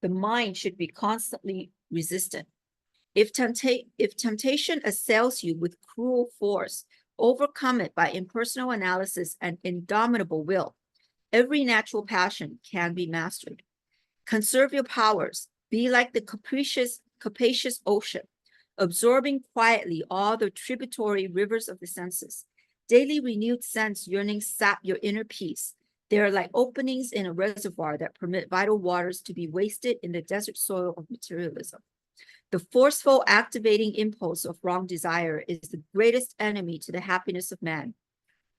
the mind should be constantly resistant. If temptation assails you with cruel force, overcome it by impersonal analysis and indomitable will. Every natural passion can be mastered. Conserve your powers. Be like the capacious ocean, absorbing quietly all the tributary rivers of the senses. Daily renewed sense yearnings sap your inner peace. They are like openings in a reservoir that permit vital waters to be wasted in the desert soil of materialism. The forceful activating impulse of wrong desire is the greatest enemy to the happiness of man.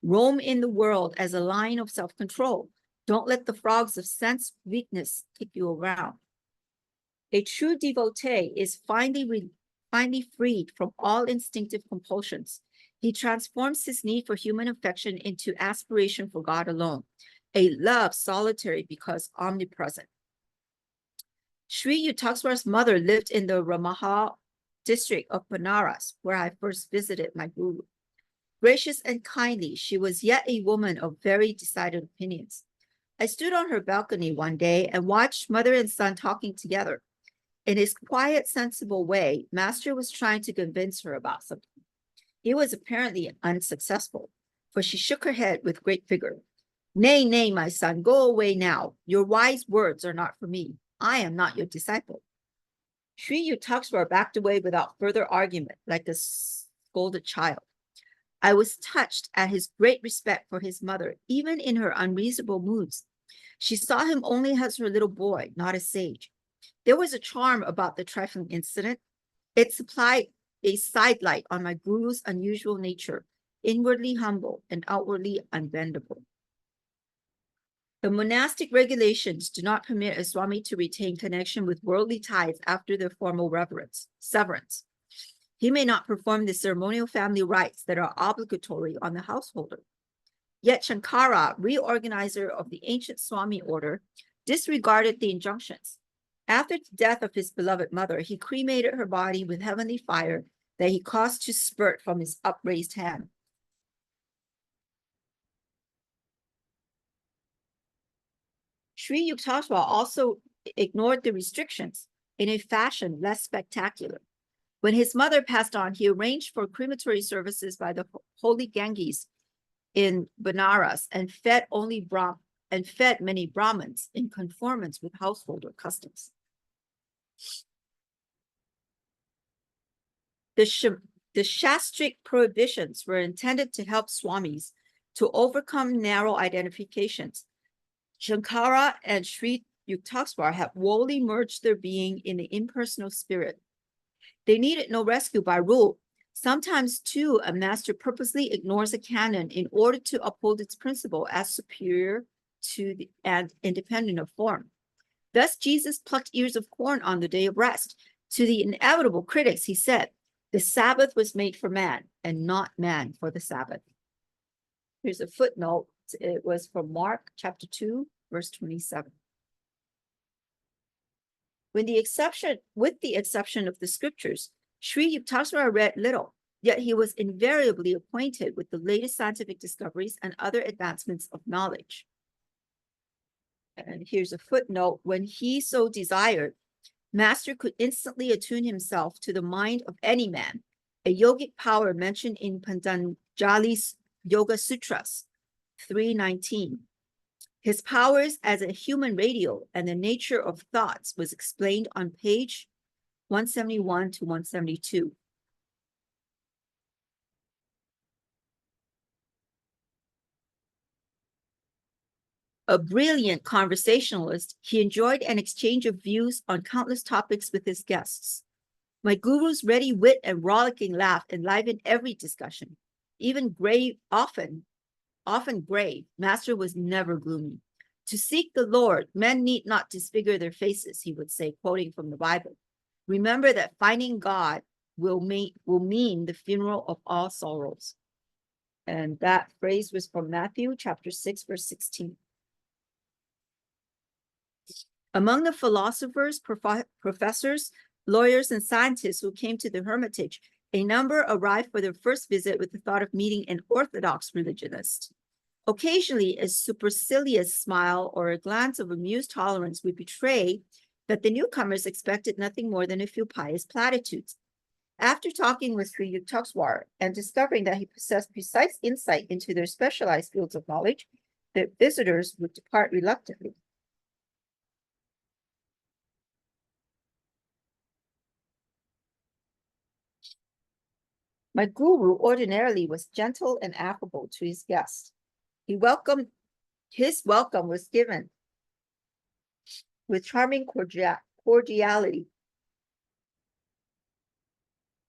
Roam in the world as a lion of self-control. Don't let the frogs of sense weakness kick you around. A true devotee is finally freed from all instinctive compulsions. He transforms his need for human affection into aspiration for God alone, a love solitary because omnipresent. Sri Yukteswar's mother lived in the Ramaha district of Banaras, where I first visited my guru. Gracious and kindly, she was yet a woman of very decided opinions. I stood on her balcony one day and watched mother and son talking together. In his quiet, sensible way, Master was trying to convince her about something. He was apparently unsuccessful, for she shook her head with great vigor. Nay, nay, my son, go away now. Your wise words are not for me. I am not your disciple. Sri Yukteswar backed away without further argument, like a scolded child. I was touched at his great respect for his mother, even in her unreasonable moods. She saw him only as her little boy, not a sage. There was a charm about the trifling incident. It supplied a sidelight on my guru's unusual nature, inwardly humble and outwardly unbendable. The monastic regulations do not permit a Swami to retain connection with worldly ties after their formal severance. He may not perform the ceremonial family rites that are obligatory on the householder. Yet Shankara, reorganizer of the ancient Swami order, disregarded the injunctions. After the death of his beloved mother, he cremated her body with heavenly fire that he caused to spurt from his upraised hand. Sri Yukteswar also ignored the restrictions in a fashion less spectacular. When his mother passed on, he arranged for crematory services by the holy Ganges in Banaras and fed many Brahmins in conformance with householder customs. The Shastric prohibitions were intended to help Swamis to overcome narrow identifications. Shankara and Sri Yukteswar have wholly merged their being in the impersonal spirit. They needed no rescue by rule. Sometimes, too, a master purposely ignores a canon in order to uphold its principle as superior to and independent of form. Thus, Jesus plucked ears of corn on the day of rest. To the inevitable critics, he said, the Sabbath was made for man, and not man for the Sabbath. Here's a footnote. It was from Mark chapter 2, verse 27. With the exception of the scriptures, Sri Yukteswar read little, yet he was invariably acquainted with the latest scientific discoveries and other advancements of knowledge. And here's a footnote. When he so desired, Master could instantly attune himself to the mind of any man, a yogic power mentioned in Patanjali's Yoga Sutras 3:19. His powers as a human radio and the nature of thoughts was explained on page 171 to 172. A brilliant conversationalist, he enjoyed an exchange of views on countless topics with his guests. My guru's ready wit and rollicking laugh enlivened every discussion. Even grave, often grave, Master was never gloomy. To seek the Lord, men need not disfigure their faces, he would say, quoting from the Bible. Remember that finding God will mean the funeral of all sorrows. And that phrase was from Matthew chapter 6, verse 16. Among the philosophers, professors, lawyers, and scientists who came to the Hermitage, a number arrived for their first visit with the thought of meeting an orthodox religionist. Occasionally, a supercilious smile or a glance of amused tolerance would betray but the newcomers expected nothing more than a few pious platitudes. After talking with Sri Yukteswar and discovering that he possessed precise insight into their specialized fields of knowledge, the visitors would depart reluctantly. My guru ordinarily was gentle and affable to his guests. His welcome was given with charming cordiality.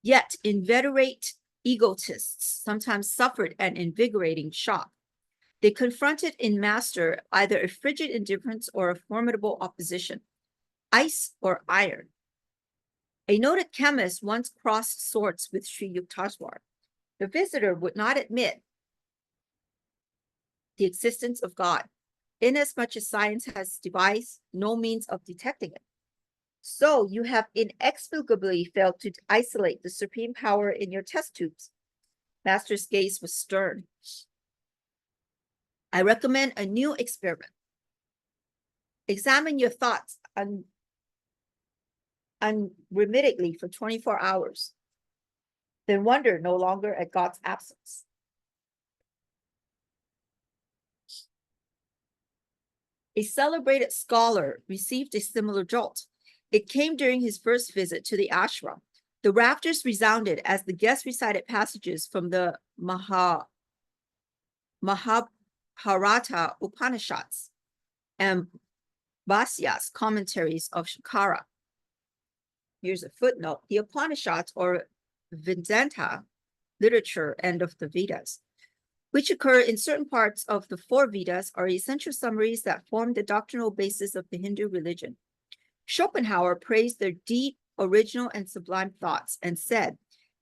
Yet inveterate egotists sometimes suffered an invigorating shock. They confronted in master either a frigid indifference or a formidable opposition, ice or iron. A noted chemist once crossed swords with Sri Yukteswar. The visitor would not admit the existence of God, inasmuch as science has devised no means of detecting it. So you have inexplicably failed to isolate the supreme power in your test tubes. Master's gaze was stern. I recommend a new experiment. Examine your thoughts unremittingly for 24 hours. Then wonder no longer at God's absence. A celebrated scholar received a similar jolt. It came during his first visit to the ashram. The rafters resounded as the guest recited passages from the Mahabharata Upanishads and Bhasya's commentaries of Shankara. Here's a footnote. The Upanishads, or Vedanta literature and of the Vedas, which occur in certain parts of the four Vedas, are essential summaries that form the doctrinal basis of the Hindu religion. Schopenhauer praised their deep, original, and sublime thoughts and said,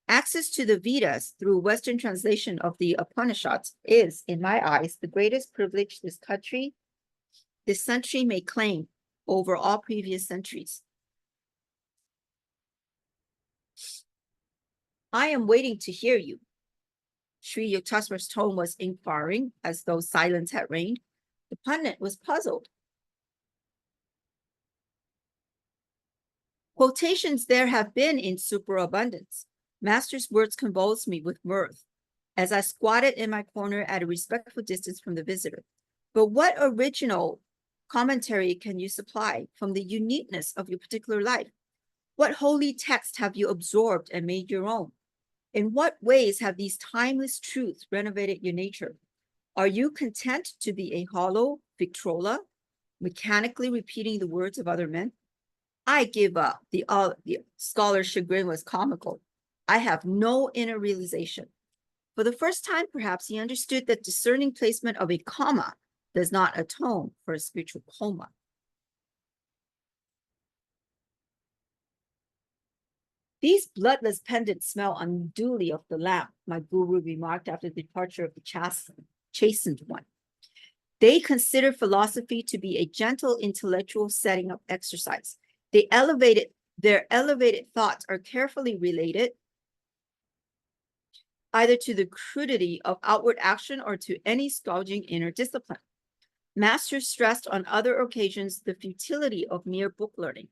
access to the Vedas through Western translation of the Upanishads is, in my eyes, the greatest privilege this century may claim over all previous centuries. I am waiting to hear you. Sri Yukteswar's tone was inquiring, as though silence had reigned. The pundit was puzzled. Quotations there have been in superabundance. Master's words convulsed me with mirth as I squatted in my corner at a respectful distance from the visitor. But what original commentary can you supply from the uniqueness of your particular life? What holy text have you absorbed and made your own? In what ways have these timeless truths renovated your nature? Are you content to be a hollow Victrola, mechanically repeating the words of other men? I give up. The scholar's chagrin was comical. I have no inner realization. For the first time, perhaps, he understood that discerning placement of a comma does not atone for a spiritual coma. These bloodless pendants smell unduly of the lamp, my guru remarked after the departure of the chastened one. They consider philosophy to be a gentle intellectual setting of exercise. Their elevated thoughts are carefully related either to the crudity of outward action or to any scourging inner discipline. Master stressed on other occasions the futility of mere book learning.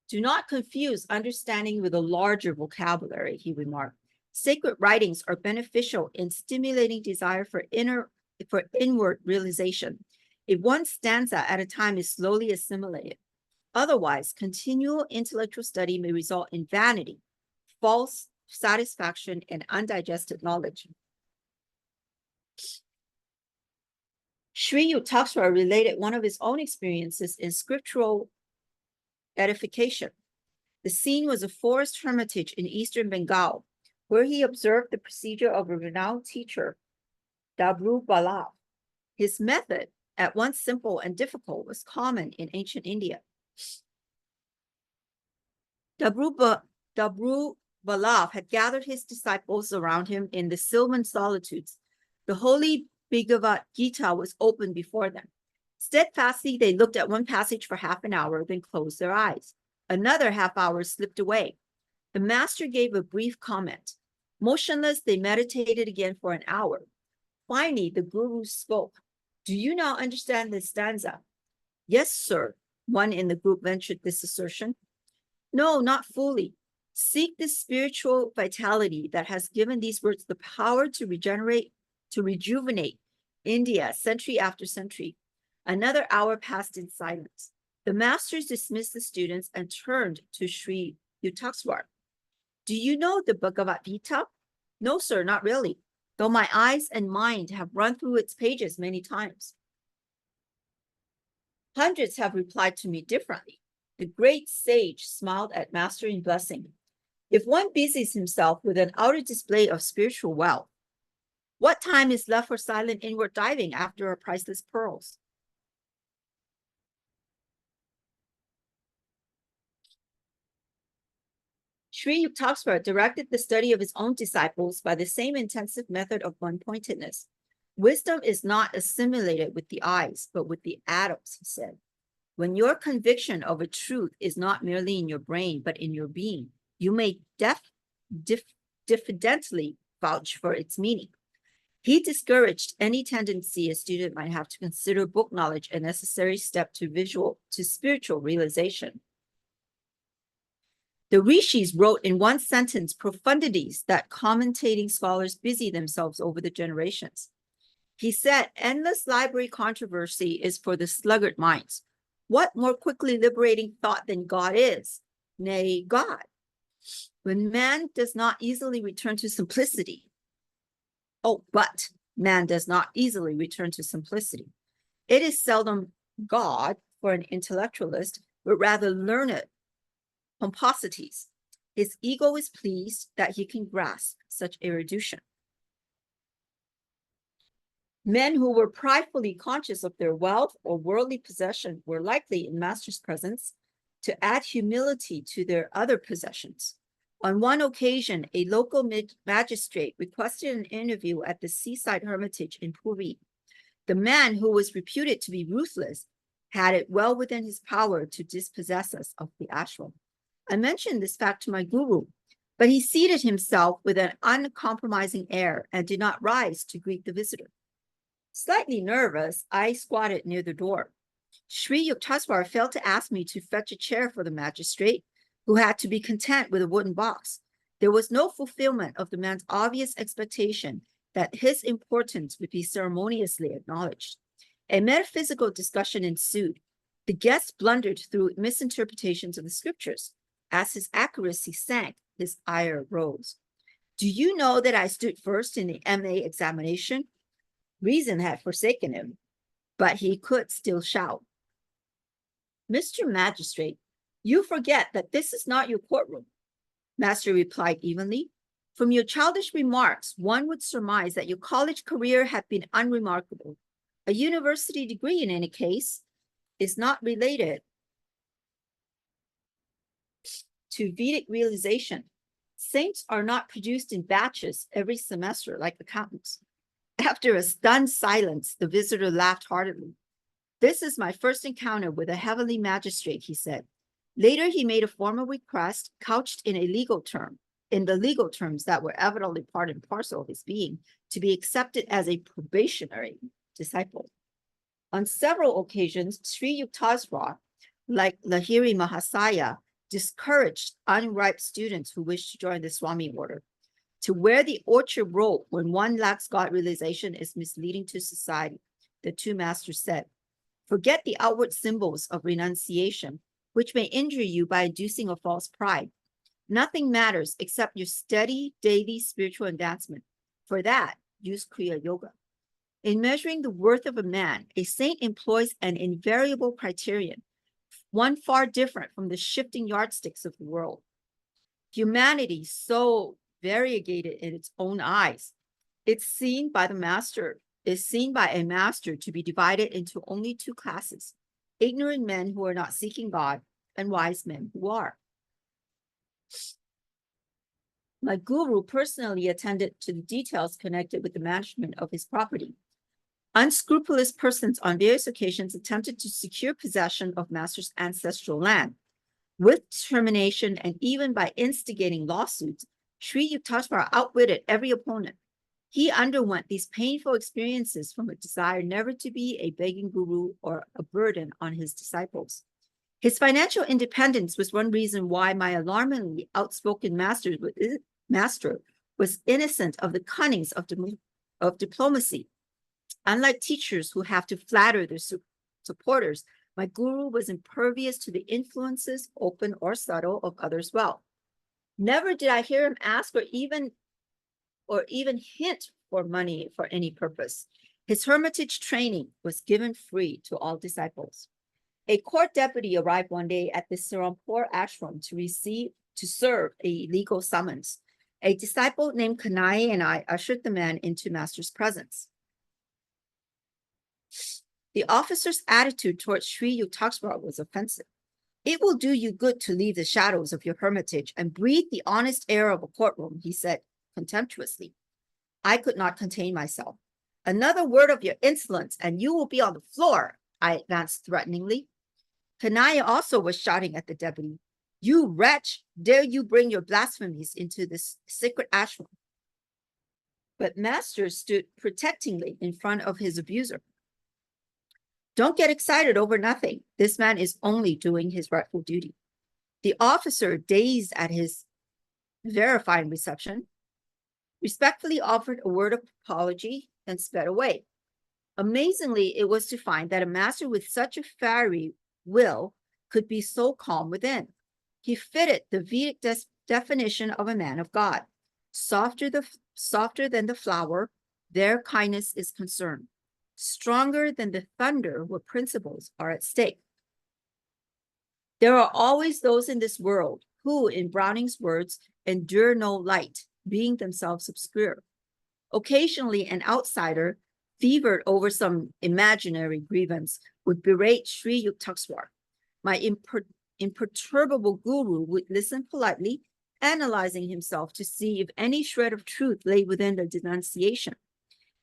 Do not confuse understanding with a larger vocabulary, he remarked. Sacred writings are beneficial in stimulating desire for inward realization. If one stanza at a time is slowly assimilated, otherwise, continual intellectual study may result in vanity, false satisfaction, and undigested knowledge. Sri Yukteswar related one of his own experiences in scriptural edification. The scene was a forest hermitage in eastern Bengal, where he observed the procedure of a renowned teacher, Dabru Balav. His method, at once simple and difficult, was common in ancient India. Dabru Balav had gathered his disciples around him in the sylvan solitudes. The holy Bhagavad Gita was open before them. Steadfastly, they looked at one passage for half an hour, then closed their eyes. Another half hour slipped away. The master gave a brief comment. Motionless, they meditated again for an hour. Finally, the guru spoke. Do you now understand this stanza? Yes, sir. One in the group ventured this assertion. No, not fully. Seek the spiritual vitality that has given these words the power to rejuvenate India century after century. Another hour passed in silence. The masters dismissed the students and turned to Sri Yukteswar. Do you know the Bhagavad Gita? No, sir, not really, though my eyes and mind have run through its pages many times. Hundreds have replied to me differently. The great sage smiled at Master in blessing. If one busies himself with an outer display of spiritual wealth, what time is left for silent inward diving after our priceless pearls? Sri Yukteswar directed the study of his own disciples by the same intensive method of one-pointedness. Wisdom is not assimilated with the eyes, but with the atoms, he said. When your conviction of a truth is not merely in your brain, but in your being, you may diffidently vouch for its meaning. He discouraged any tendency a student might have to consider book knowledge a necessary step to spiritual realization. The rishis wrote in one sentence profundities that commentating scholars busy themselves over the generations. He said, endless library controversy is for the sluggard minds. What more quickly liberating thought than God is? Nay, God. When man does not easily return to simplicity. But man does not easily return to simplicity. It is seldom God for an intellectualist, but rather learned pomposities. His ego is pleased that he can grasp such erudition. Men who were pridefully conscious of their wealth or worldly possession were likely in Master's presence to add humility to their other possessions. On one occasion, a local magistrate requested an interview at the seaside hermitage in Puri. The man, who was reputed to be ruthless, had it well within his power to dispossess us of the ashram. I mentioned this fact to my guru, but he seated himself with an uncompromising air and did not rise to greet the visitor. Slightly nervous, I squatted near the door. Sri Yukteswar failed to ask me to fetch a chair for the magistrate, who had to be content with a wooden box. There was no fulfillment of the man's obvious expectation that his importance would be ceremoniously acknowledged. A metaphysical discussion ensued. The guest blundered through misinterpretations of the scriptures. As his accuracy sank, his ire rose. Do you know that I stood first in the MA examination? Reason had forsaken him, but he could still shout. Mr. Magistrate, you forget that this is not your courtroom. Master replied evenly. From your childish remarks, one would surmise that your college career had been unremarkable. A university degree, in any case, is not related to Vedic realization. Saints are not produced in batches every semester like accountants. After a stunned silence, the visitor laughed heartily. This is my first encounter with a heavenly magistrate, he said. Later, he made a formal request couched in the legal terms that were evidently part and parcel of his being, to be accepted as a probationary disciple. On several occasions, Sri Yukteswar, like Lahiri Mahasaya, discouraged unripe students who wished to join the Swami order. To wear the orchard robe when one lacks God realization is misleading to society, the two masters said. Forget the outward symbols of renunciation, which may injure you by inducing a false pride. Nothing matters except your steady daily spiritual advancement. For that, use Kriya Yoga. In measuring the worth of a man, a saint employs an invariable criterion, one far different from the shifting yardsticks of the world. Humanity, so variegated in its own eyes, is seen by a master to be divided into only two classes: ignorant men who are not seeking God and wise men who are. My guru personally attended to the details connected with the management of his property. Unscrupulous persons on various occasions attempted to secure possession of master's ancestral land. With determination and even by instigating lawsuits, Sri Yukteswar outwitted every opponent. He underwent these painful experiences from a desire never to be a begging guru or a burden on his disciples. His financial independence was one reason why my alarmingly outspoken master was innocent of the cunnings of diplomacy. Unlike teachers who have to flatter their supporters, my guru was impervious to the influences, open or subtle, of others' wealth. Never did I hear him ask or even hint for money for any purpose. His hermitage training was given free to all disciples. A court deputy arrived one day at the Serampore ashram to serve a legal summons. A disciple named Kanai and I ushered the man into Master's presence. The officer's attitude towards Sri Yukteswar was offensive. It will do you good to leave the shadows of your hermitage and breathe the honest air of a courtroom, he said contemptuously. I could not contain myself. Another word of your insolence and you will be on the floor, I advanced threateningly. Kanaya also was shouting at the deputy. You wretch, dare you bring your blasphemies into this sacred ashram? But Master stood protectingly in front of his abuser. Don't get excited over nothing. This man is only doing his rightful duty. The officer, dazed at his verifying reception, respectfully offered a word of apology and sped away. Amazingly, it was to find that a master with such a fiery will could be so calm within. He fitted the Vedic definition of a man of God. Softer than the flower, their kindness is concerned. Stronger than the thunder where principles are at stake. There are always those in this world who, in Browning's words, endure no light, being themselves obscure. Occasionally, an outsider, fevered over some imaginary grievance, would berate Sri Yukteswar. My imperturbable guru would listen politely, analyzing himself to see if any shred of truth lay within the denunciation.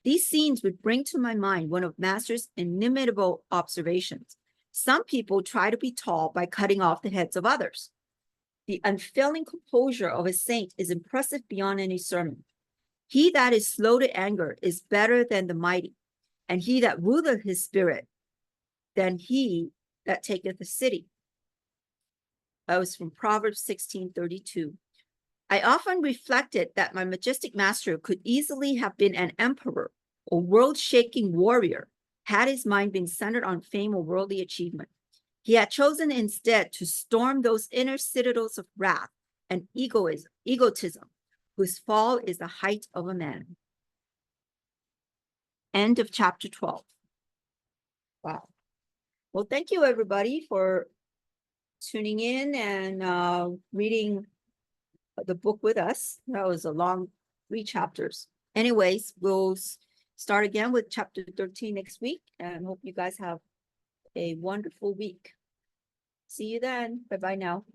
These scenes would bring to my mind one of Master's inimitable observations. Some people try to be tall by cutting off the heads of others. The unfailing composure of a saint is impressive beyond any sermon. He that is slow to anger is better than the mighty, and he that ruleth his spirit than he that taketh the city. That was from Proverbs 16:32. I often reflected that my majestic master could easily have been an emperor or world-shaking warrior had his mind been centered on fame or worldly achievement. He had chosen instead to storm those inner citadels of wrath and egotism, whose fall is the height of a man. End of chapter 12. Wow. Well, thank you, everybody, for tuning in and reading the book with us. That was a long 3 chapters. Anyways, we'll start again with chapter 13 next week, and hope you guys have a wonderful week. See you then. Bye-bye now.